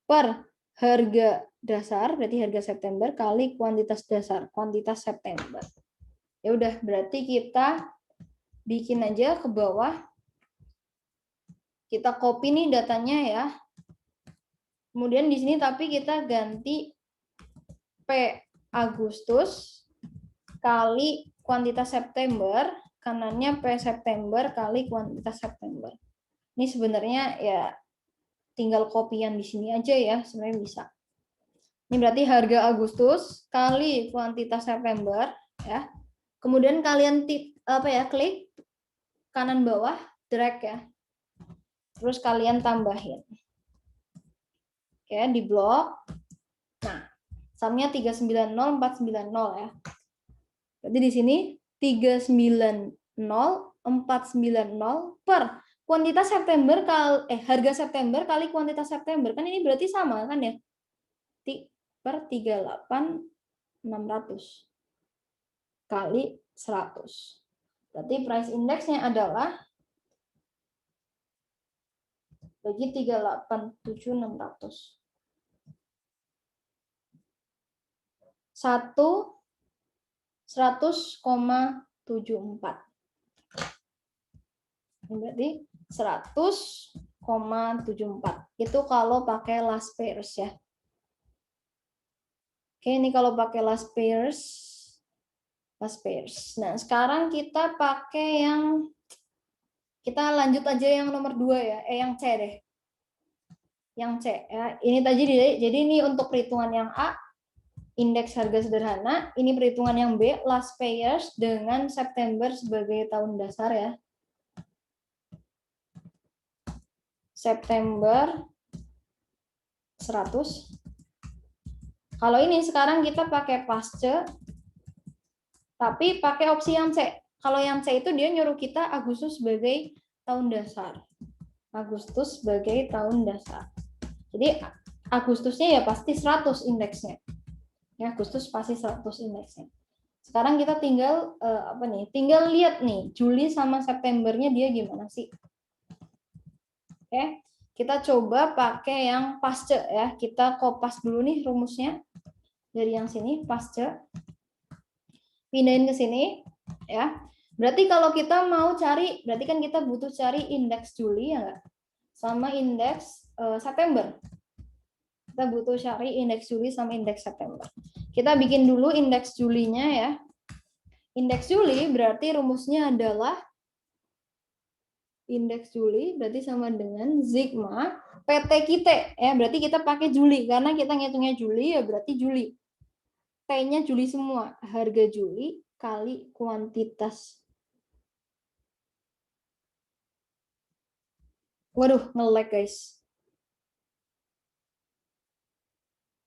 per harga dasar berarti harga September kali kuantitas dasar kuantitas September. Ya udah, berarti kita bikin aja ke bawah. Kita copy nih datanya ya. Kemudian di sini tapi kita ganti P Agustus kali kuantitas September, kanannya P September kali kuantitas September. Ini sebenarnya ya tinggal copy-an di sini aja ya, sebenarnya bisa. Ini berarti harga Agustus kali kuantitas September ya. Kemudian kalian klik kanan bawah, drag ya. Terus kalian tambahin. Oke, di blok. Nah, sumnya 390,490 ya. Berarti di sini 390,490 per kuantitas September harga September kali kuantitas September. Kan ini berarti sama kan ya? Per 38.600 kali 100. Berarti price index-nya adalah bagi 387.600. 100,74. Berarti 100,74. Itu kalau pakai last pairs ya. Oke, ini kalau pakai last pairs. Nah, sekarang kita pakai kita lanjut aja yang nomor 2 ya. Yang C deh. Yang C ya. Ini tadi jadi ini untuk perhitungan yang A, indeks harga sederhana. Ini perhitungan yang B, last payers dengan September sebagai tahun dasar ya. September 100 Kalau ini sekarang kita pakai pasce, tapi pakai opsi yang C. Kalau yang C itu dia nyuruh kita Agustus sebagai tahun dasar. Agustus sebagai tahun dasar. Jadi Agustusnya ya pasti 100 indeksnya. Ya, Agustus pasti 100 indeksnya. Sekarang kita tinggal Tinggal lihat nih Juli sama Septembernya dia gimana sih? Oke, kita coba pakai yang pasce ya. Kita kopas dulu nih rumusnya dari yang sini pasce. Pindahin ke sini ya. Berarti kalau kita mau cari, berarti kan kita butuh cari indeks Juli ya nggak? Sama indeks September. Kita butuh cari indeks Juli sama indeks September. Kita bikin dulu indeks Julinya ya. Indeks Juli berarti rumusnya adalah indeks Juli berarti sama dengan sigma PT kita ya. Berarti kita pakai Juli karena kita ngitungnya Juli ya berarti Juli. T-nya Juli semua. Harga Juli kali kuantitas. Waduh, nge-lag guys.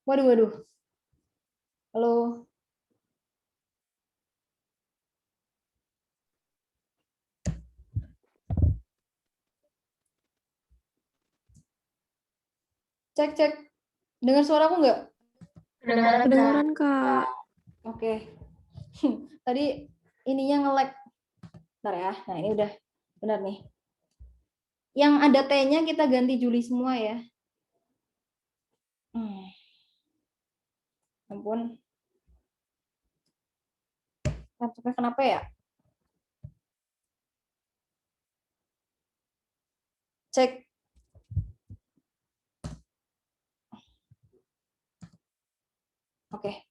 Waduh. Halo. Cek. Dengar suara aku nggak? Kedengaran, Kak. Oke. Tadi ininya nge-lag. Bentar ya. Nah, ini udah benar nih. Yang ada T-nya kita ganti Juli semua ya. Ampun. Laptopnya kenapa ya? Cek. Oke.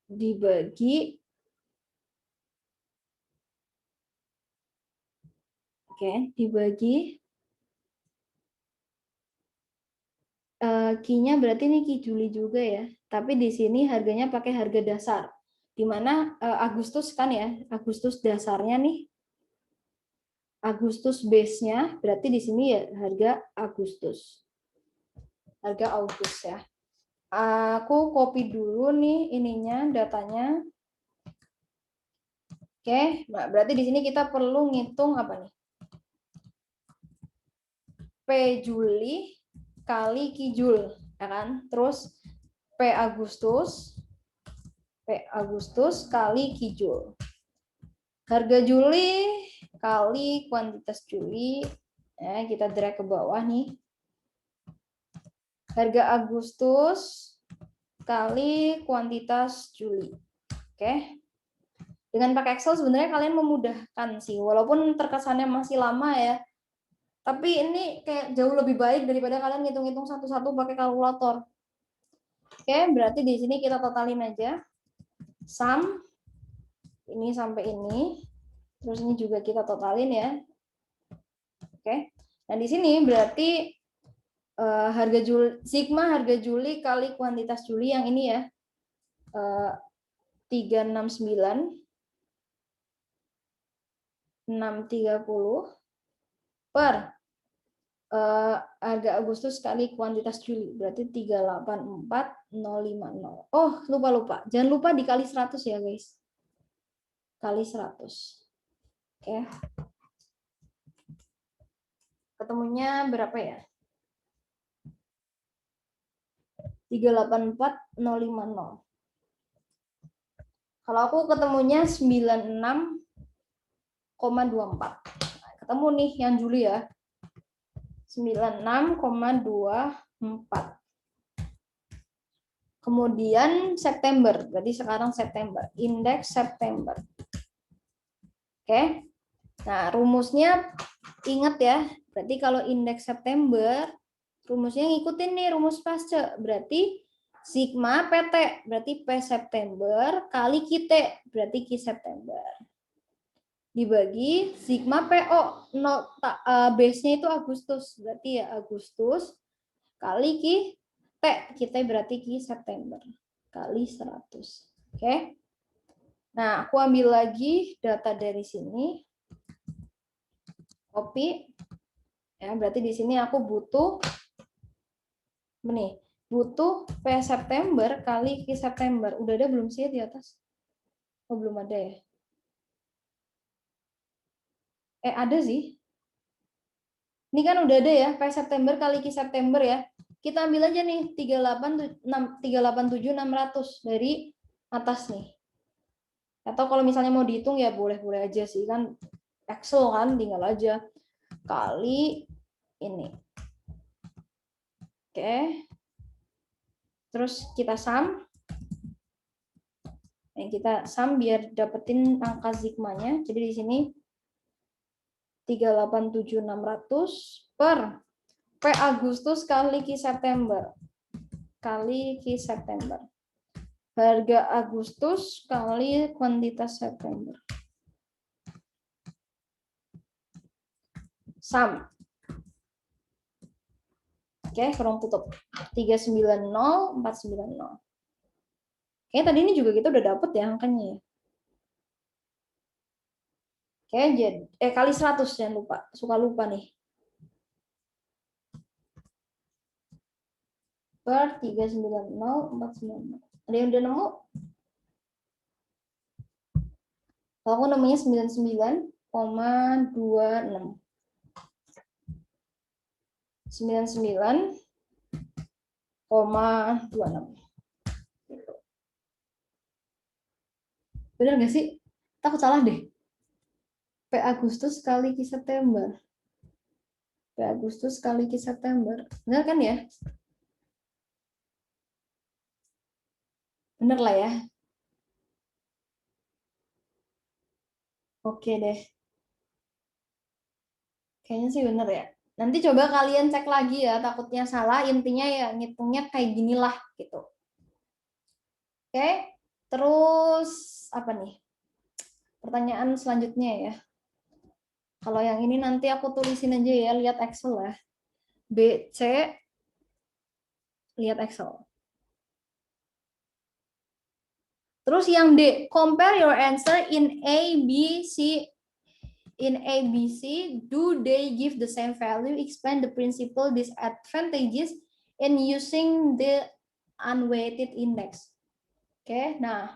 Dibagi. Oke, dibagi. Q-nya berarti ini Q Juli juga ya. Tapi di sini harganya pakai harga dasar. Di mana Agustus kan ya, Agustus dasarnya nih. Agustus base-nya berarti di sini ya harga Agustus. Harga Agustus ya. Aku copy dulu nih ininya datanya. Oke, nah berarti di sini kita perlu ngitung apa nih? P Juli kali Q Jul, ya kan? Terus P Agustus kali Q Jul. Harga Juli kali kuantitas Juli, ya, kita drag ke bawah nih. Harga Agustus kali kuantitas Juli. Oke. Dengan pakai Excel sebenarnya kalian memudahkan sih, walaupun terkesannya masih lama ya. Tapi ini kayak jauh lebih baik daripada kalian ngitung-ngitung satu-satu pakai kalkulator. Oke, berarti di sini kita totalin aja. Sum ini sampai ini. Terus ini juga kita totalin ya. Oke. Nah, di sini berarti harga Juli, sigma harga Juli kali kuantitas Juli yang ini ya. 369 630 per harga Agustus kali kuantitas Juli berarti 384.050. Oh, lupa. Jangan lupa dikali 100 ya, guys. Kali 100. Oke. Ketemunya berapa ya? 384.050. Kalau aku ketemunya 96,24. Ketemu nih yang Juli ya. 96,24. Kemudian September, berarti sekarang September, indeks September. Oke. Nah, rumusnya ingat ya. Berarti kalau indeks September, rumusnya ngikutin nih rumus pasce. Berarti sigma PT, berarti P September kali Q T, berarti Q September. Dibagi sigma PO, base-nya itu Agustus, berarti ya Agustus kali Q T, kita berarti Q September kali 100. Oke. Nah, aku ambil lagi data dari sini. Copy. Ya, berarti di sini aku butuh butuh P September kali Q September. Udah ada belum sih di atas? Oh, belum ada ya? Ada sih. Ini kan udah ada ya, P September kali Q September ya. Kita ambil aja nih 387.600 dari atas nih. Atau kalau misalnya mau dihitung ya boleh-boleh aja sih, kan Excel kan, tinggal aja kali ini. Oke. Terus kita sum. Kita sum biar dapetin angka sigmanya. Jadi di sini 387.600 per P Agustus kali Q September. Kali Q September. Harga Agustus kali kuantitas September. Sum. Oke, kurang tutup. 390.490. Kayaknya tadi ini juga kita udah dapet ya angkanya ya. Oke, jadi kali 100 jangan lupa. Suka lupa nih. Per 390.490. Ada yang udah nemu? Kalau aku namanya 99,26. 99,26. Benar nggak sih? Takut salah deh. P Agustus kali Q September. P Agustus kali Q September. Benar kan ya? Bener lah ya. Oke deh. Kayaknya sih bener ya. Nanti coba kalian cek lagi ya, takutnya salah. Intinya ya ngitungnya kayak ginilah gitu. Oke, terus apa nih? Pertanyaan selanjutnya ya. Kalau yang ini nanti aku tulisin aja ya, lihat Excel ya. BC, lihat Excel. Terus yang D, compare your answer in A, B, C. In A, B, C, do they give the same value? Explain the principal disadvantages in using the unweighted index. Oke, nah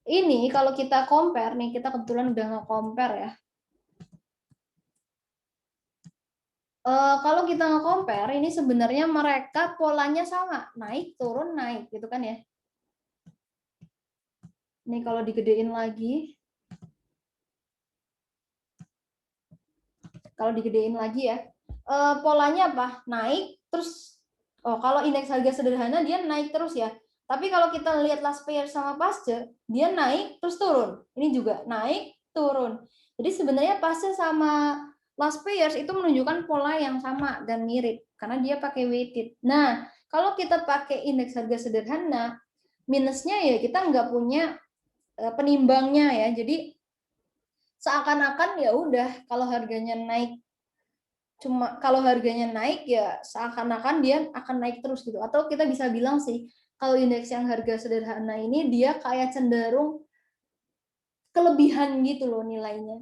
ini kalau kita compare nih, kita kebetulan udah nge-compare ya. Kalau kita nge-compare, ini sebenarnya mereka polanya sama, naik, turun, naik, gitu kan ya. Ini kalau digedein lagi, ya, polanya apa? Naik, terus, kalau indeks harga sederhana dia naik terus ya. Tapi kalau kita lihat last payer sama pasca, dia naik terus turun. Ini juga naik, turun. Jadi sebenarnya pasca sama last payers itu menunjukkan pola yang sama dan mirip karena dia pakai weighted. Nah, kalau kita pakai indeks harga sederhana, minusnya ya kita nggak punya penimbangnya ya. Jadi seakan-akan ya udah kalau harganya naik, kalau harganya naik ya seakan-akan dia akan naik terus gitu. Atau kita bisa bilang sih kalau indeks yang harga sederhana ini dia kayak cenderung kelebihan gitu loh nilainya.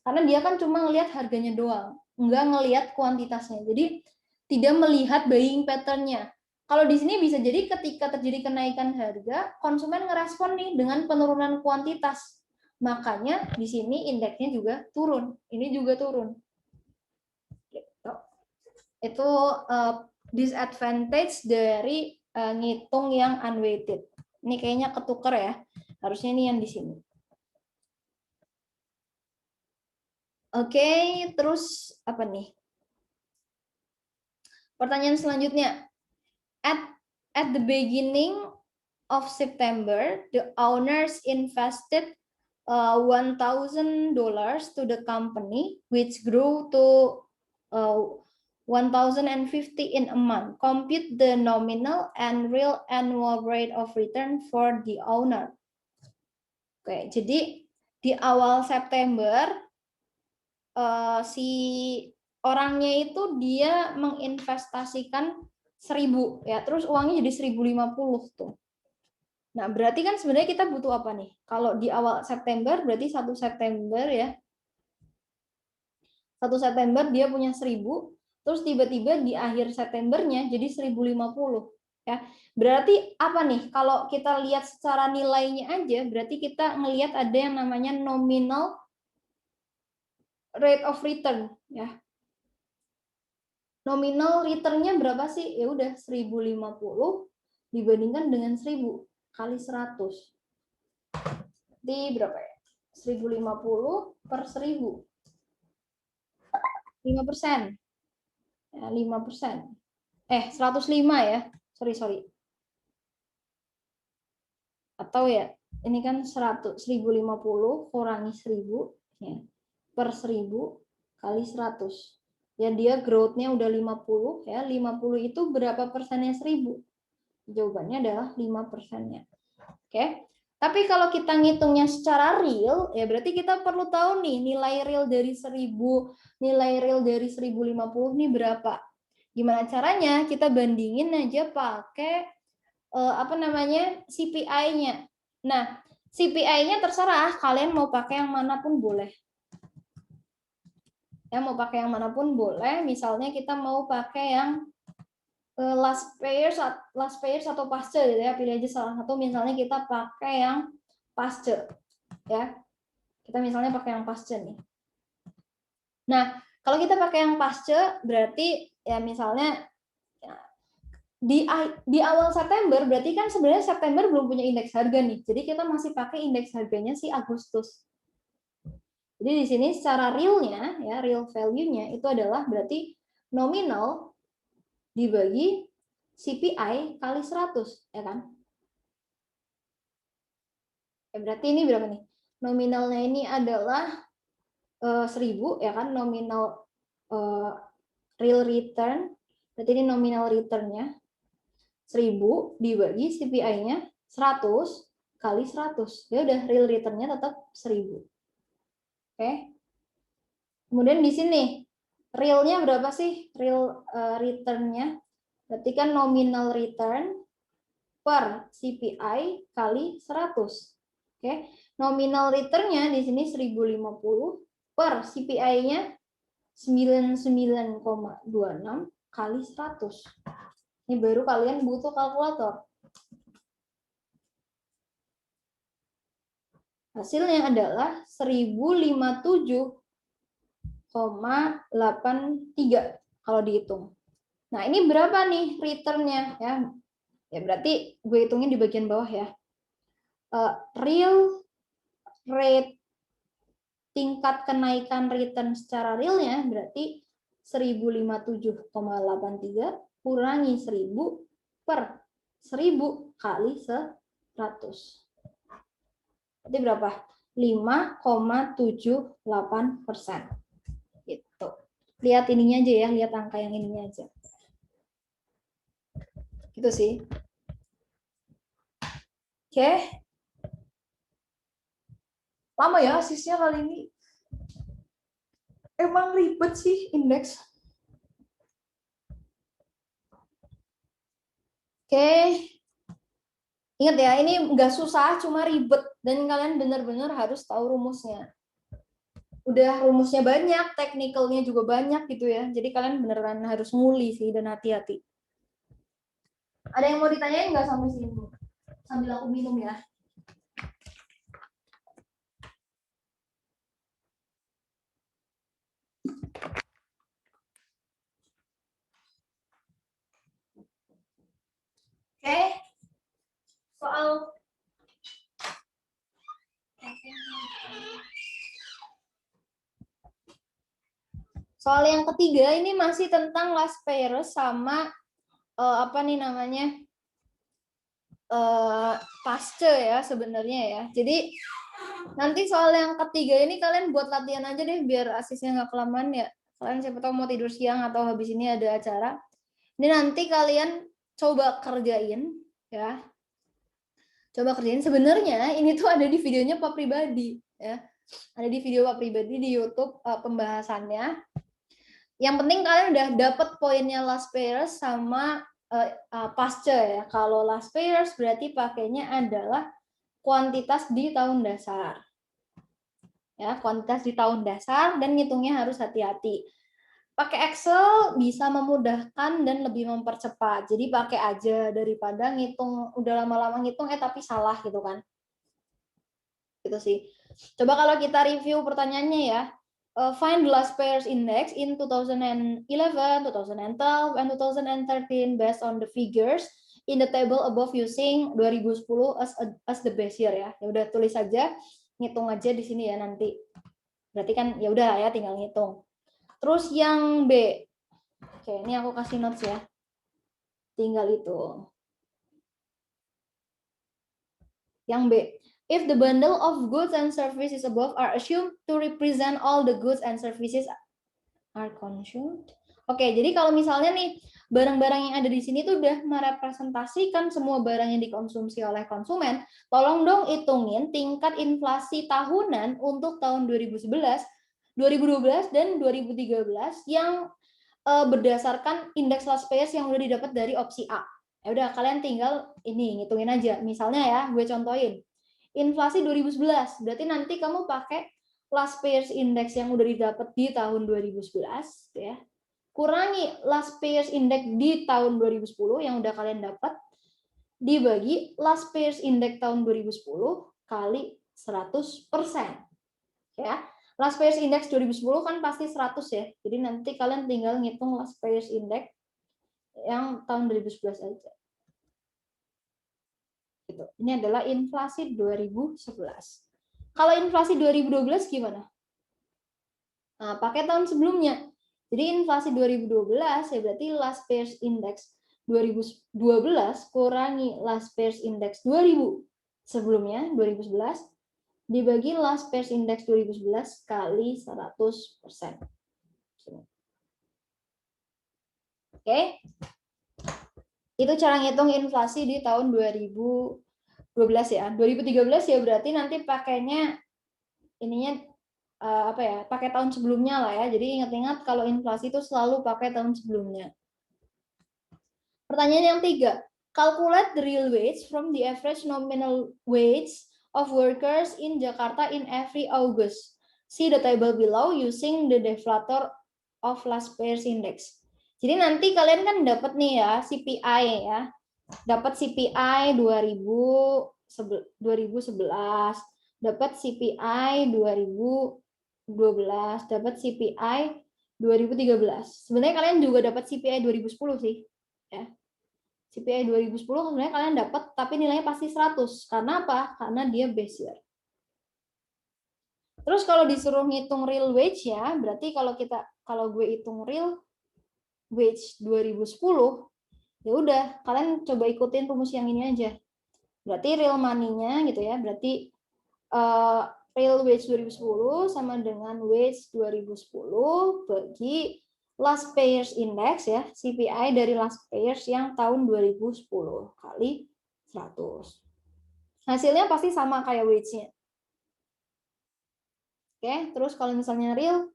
Karena dia kan cuma ngelihat harganya doang, nggak ngelihat kuantitasnya. Jadi tidak melihat buying pattern-nya. Kalau di sini bisa jadi ketika terjadi kenaikan harga, konsumen ngerespon nih dengan penurunan kuantitas. Makanya di sini indeksnya juga turun. Ini juga turun. Gitu. Itu disadvantage dari ngitung yang unweighted. Ini kayaknya ketuker ya. Harusnya ini yang di sini. Oke, terus apa nih? Pertanyaan selanjutnya. At the beginning of September, the owners invested $1,000 to the company, which grew to $1,050 in a month. Compute the nominal and real annual rate of return for the owner. Oke, jadi di awal September si orangnya itu dia menginvestasikan 1.000 ya, terus uangnya jadi 1.050 tuh. Nah, berarti kan sebenarnya kita butuh apa nih? Kalau di awal September berarti 1 September ya. 1 September dia punya 1.000, terus tiba-tiba di akhir Septembernya jadi 1.050. Ya, berarti apa nih? Kalau kita lihat secara nilainya aja, berarti kita ngelihat ada yang namanya nominal rate of return, ya. Nominal return-nya berapa sih? Ya udah 1050 dibandingkan dengan 1000 kali 100. Di berapa ya? 1050 per 1000. 5%. Ya, 5%. 105 ya. Sorry. Atau ya, ini kan 1050 kurangi 1000 ya, per 1000 kali 100. Ya dia growth-nya udah 50 ya. 50 itu berapa persennya 1000? Jawabannya adalah 5%-nya. Oke. Tapi kalau kita ngitungnya secara real, ya berarti kita perlu tahu nih nilai real dari 1000, nilai real dari 1050 nih berapa. Gimana caranya? Kita bandingin aja pakai CPI-nya. Nah, CPI-nya terserah kalian mau pakai yang manapun boleh. Ya, mau pakai yang manapun boleh. Misalnya kita mau pakai yang last payers atau pasce gitu ya, pilih aja salah satu. Misalnya kita pakai yang pasce ya, kita misalnya pakai yang pasce nih. Nah, kalau kita pakai yang pasce berarti ya misalnya ya, di awal September berarti kan sebenarnya September belum punya indeks harga nih, jadi kita masih pakai indeks harganya si Agustus. Jadi di sini secara realnya ya, real value-nya itu adalah berarti nominal dibagi CPI kali 100, ya kan? Ya, berarti ini berapa nih? Nominalnya ini adalah 1000, ya kan? Nominal real return, berarti ini nominal return-nya 1000 dibagi CPI-nya 100 kali 100. Ya udah, real return-nya tetap 1000. Oke. Kemudian di sini real-nya berapa sih? Real return-nya berarti kan nominal return per CPI kali 100. Oke. Nominal return-nya di sini 1050 per CPI-nya 99,26 kali 100. Ini baru kalian butuh kalkulator. Hasilnya adalah 1057,83 kalau dihitung. Nah, ini berapa nih return-nya ya? Ya berarti gue hitungin di bagian bawah ya. Real rate tingkat kenaikan return secara realnya berarti 1057,83 kurangi 1000 per 1000 kali 100. Berarti berapa? 5,78%. Gitu. Lihat ininya aja ya, lihat angka yang ininya aja. Gitu sih. Oke. Lama ya asisnya kali ini. Emang ribet sih indeks. Oke. Ingat ya, ini nggak susah, cuma ribet. Dan kalian benar-benar harus tahu rumusnya. Udah rumusnya banyak, teknikalnya juga banyak gitu ya. Jadi kalian beneran harus nguli sih dan hati-hati. Ada yang mau ditanyain nggak sampai sini? Sambil aku minum ya. Oke. Soal yang ketiga ini masih tentang last payers sama apa nih namanya pasce ya sebenarnya ya. Jadi nanti soal yang ketiga ini kalian buat latihan aja deh biar asisnya nggak kelamaan ya. Kalian siapa tahu mau tidur siang atau habis ini ada acara. Ini nanti kalian coba kerjain ya. Coba kerjain. Sebenarnya ini tuh ada di videonya Pak Pribadi ya. Ada di video Pak Pribadi di YouTube pembahasannya. Yang penting kalian udah dapet poinnya last payers sama pasce ya. Kalau last payers berarti pakainya adalah kuantitas di tahun dasar. Ya, kuantitas di tahun dasar dan ngitungnya harus hati-hati. pakai Excel bisa memudahkan dan lebih mempercepat. Jadi pakai aja daripada ngitung udah lama-lama ngitung tapi salah gitu kan. Gitu sih. Coba kalau kita review pertanyaannya ya. Find the last pairs index in 2011, 2012, and 2013 based on the figures in the table above using 2010 as the base year ya. Ya udah tulis aja, ngitung aja di sini ya nanti. Berarti kan ya udah ya tinggal ngitung. Terus yang B. Oke, ini aku kasih notes ya. Tinggal itu. Yang B. If the bundle of goods and services above are assumed to represent all the goods and services are consumed. Oke, jadi kalau misalnya nih barang-barang yang ada di sini tuh udah merepresentasikan semua barang yang dikonsumsi oleh konsumen, tolong dong hitungin tingkat inflasi tahunan untuk tahun 2011, 2012 dan 2013 yang berdasarkan indeks last payers yang udah didapat dari opsi A. Ya udah kalian tinggal ini ngitungin aja. Misalnya ya, gue contohin. Inflasi 2011, berarti nanti kamu pakai last payers index yang udah didapat di tahun 2011 ya. Kurangi last payers index di tahun 2010 yang udah kalian dapat dibagi last payers index tahun 2010 kali 100%. Ya. Last payers index 2010 kan pasti 100 ya. Jadi nanti kalian tinggal ngitung last payers index yang tahun 2011 aja. Gitu. Ini adalah inflasi 2011. Kalau inflasi 2012 gimana? Nah, pakai tahun sebelumnya. Jadi inflasi 2012 ya berarti last payers index 2012 kurangi last payers index 2000 sebelumnya 2011 dibagi last payers index 2011 kali 100%. Oke. Itu cara ngitung inflasi di tahun 2012 ya. 2013 ya berarti nanti pakainya ininya apa ya? Pakai tahun sebelumnya lah ya. Jadi ingat-ingat kalau inflasi itu selalu pakai tahun sebelumnya. Pertanyaan yang 3. Calculate the real wage from the average nominal wage of workers in Jakarta in every August. See the table below using the deflator of last payers index. Jadi nanti kalian kan dapat nih ya CPI ya. Dapat CPI 2011, dapat CPI 2012, dapat CPI 2013. Sebenarnya kalian juga dapat CPI 2010 sih, ya. CPI 2010 sebenarnya kalian dapat tapi nilainya pasti 100. Karena apa? Karena dia base year. Terus kalau disuruh ngitung real wage ya, berarti kalau gue hitung real wage 2010, ya udah kalian coba ikutin rumus yang ini aja. Berarti real money-nya gitu ya, berarti real wage 2010 sama dengan wage 2010 bagi last payers index ya, CPI dari last payers yang tahun 2010 kali 100. Hasilnya pasti sama kayak wage-nya. Oke, terus kalau misalnya real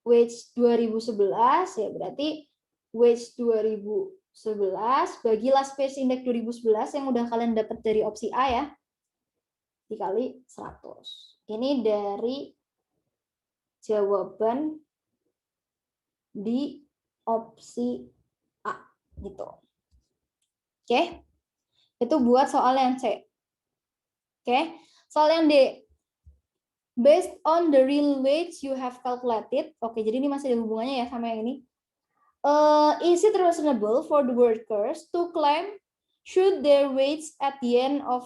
wage 2011 ya berarti wage 2011 bagi last payers index 2011 yang udah kalian dapat dari opsi A ya dikali 100. Ini dari jawaban di opsi A gitu. Oke. Itu buat soal yang C. Oke. Soal yang D. Based on the real wage you have calculated. Oke, jadi ini masih ada hubungannya ya sama yang ini. Is it reasonable for the workers to claim should their wage at the end of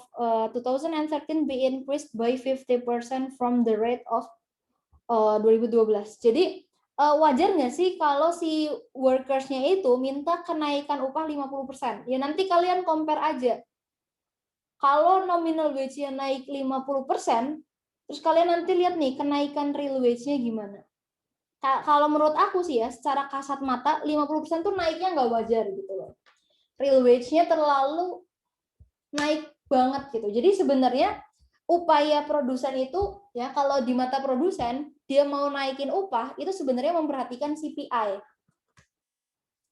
2013 be increased by 50% from the rate of 2012? Jadi wajar nggak sih kalau si workersnya itu minta kenaikan upah 50%? Ya nanti kalian compare aja. Kalau nominal wage-nya naik 50%, terus kalian nanti lihat nih kenaikan real wage-nya gimana. Kalau menurut aku sih ya, secara kasat mata 50% tuh naiknya nggak wajar gitu loh. Real wage-nya terlalu naik banget gitu. Jadi sebenarnya upaya produsen itu ya kalau di mata produsen dia mau naikin upah itu sebenarnya memperhatikan CPI.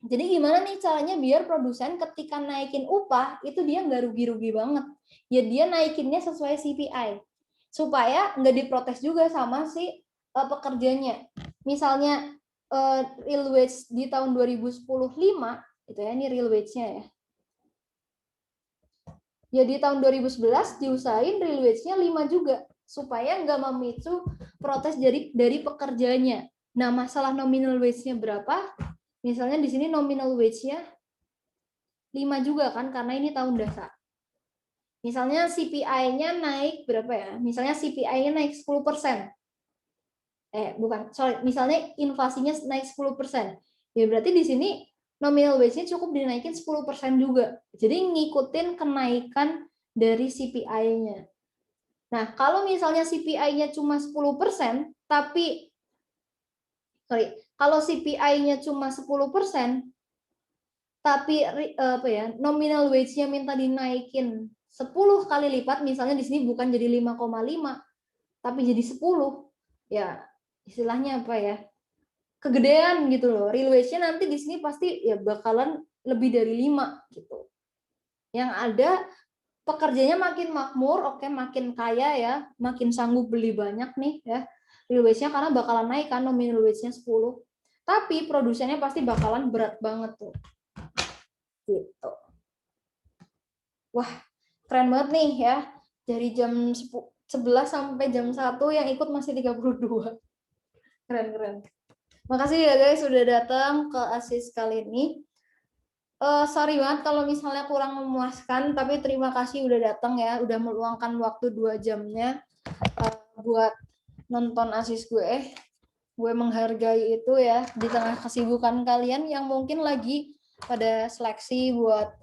Jadi gimana nih caranya biar produsen ketika naikin upah itu dia nggak rugi-rugi banget. Ya dia naikinnya sesuai CPI. Supaya nggak diprotes juga sama si pekerjanya. Misalnya real wage di tahun 2010 5 itu ya, ini real wage-nya ya. Ya di tahun 2011 diusahain real wage-nya 5 juga supaya nggak memicu protes dari pekerjanya. Nah, masalah nominal wage-nya berapa? Misalnya di sini nominal wage-nya 5 juga kan karena ini tahun dasar. Misalnya CPI-nya naik berapa ya? Misalnya CPI-nya naik 10%. Misalnya inflasinya naik 10%. Ya berarti di sini nominal wage-nya cukup dinaikin 10% juga. Jadi ngikutin kenaikan dari CPI-nya. Nah, kalau misalnya CPI-nya cuma 10%, kalau CPI-nya cuma 10%, tapi nominal wage-nya minta dinaikin 10 kali lipat, misalnya di sini bukan jadi 5,5, tapi jadi 10, ya istilahnya apa ya? Kegedean gitu loh. Real wage-nya nanti di sini pasti ya bakalan lebih dari 5 gitu. Yang ada pekerjanya makin makmur, oke, makin kaya ya, makin sanggup beli banyak nih ya. Real wage-nya karena bakalan naik kan nominal wage-nya 10. Tapi produsennya pasti bakalan berat banget tuh. Gitu. Wah, keren banget nih ya. Dari jam 11 sampai jam 1 yang ikut masih 32. Keren. Makasih ya guys sudah datang ke ASIS kali ini. Sorry banget kalau misalnya kurang memuaskan, tapi terima kasih udah datang ya, udah meluangkan waktu 2 jamnya buat nonton ASIS gue. Gue menghargai itu ya di tengah kesibukan kalian yang mungkin lagi pada seleksi buat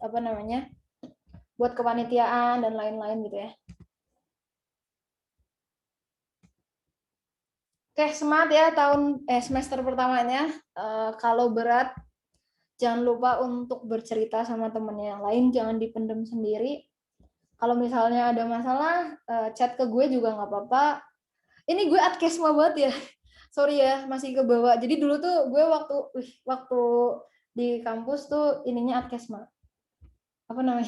buat kepanitiaan dan lain-lain gitu ya. Oke, semangat ya semester pertamanya. Kalau berat, jangan lupa untuk bercerita sama temennya yang lain, jangan dipendem sendiri. Kalau misalnya ada masalah, chat ke gue juga nggak apa-apa. Ini gue adkesma banget ya. Sorry ya, masih ke bawah. Jadi dulu tuh gue waktu di kampus tuh ininya adkesma. Apa namanya?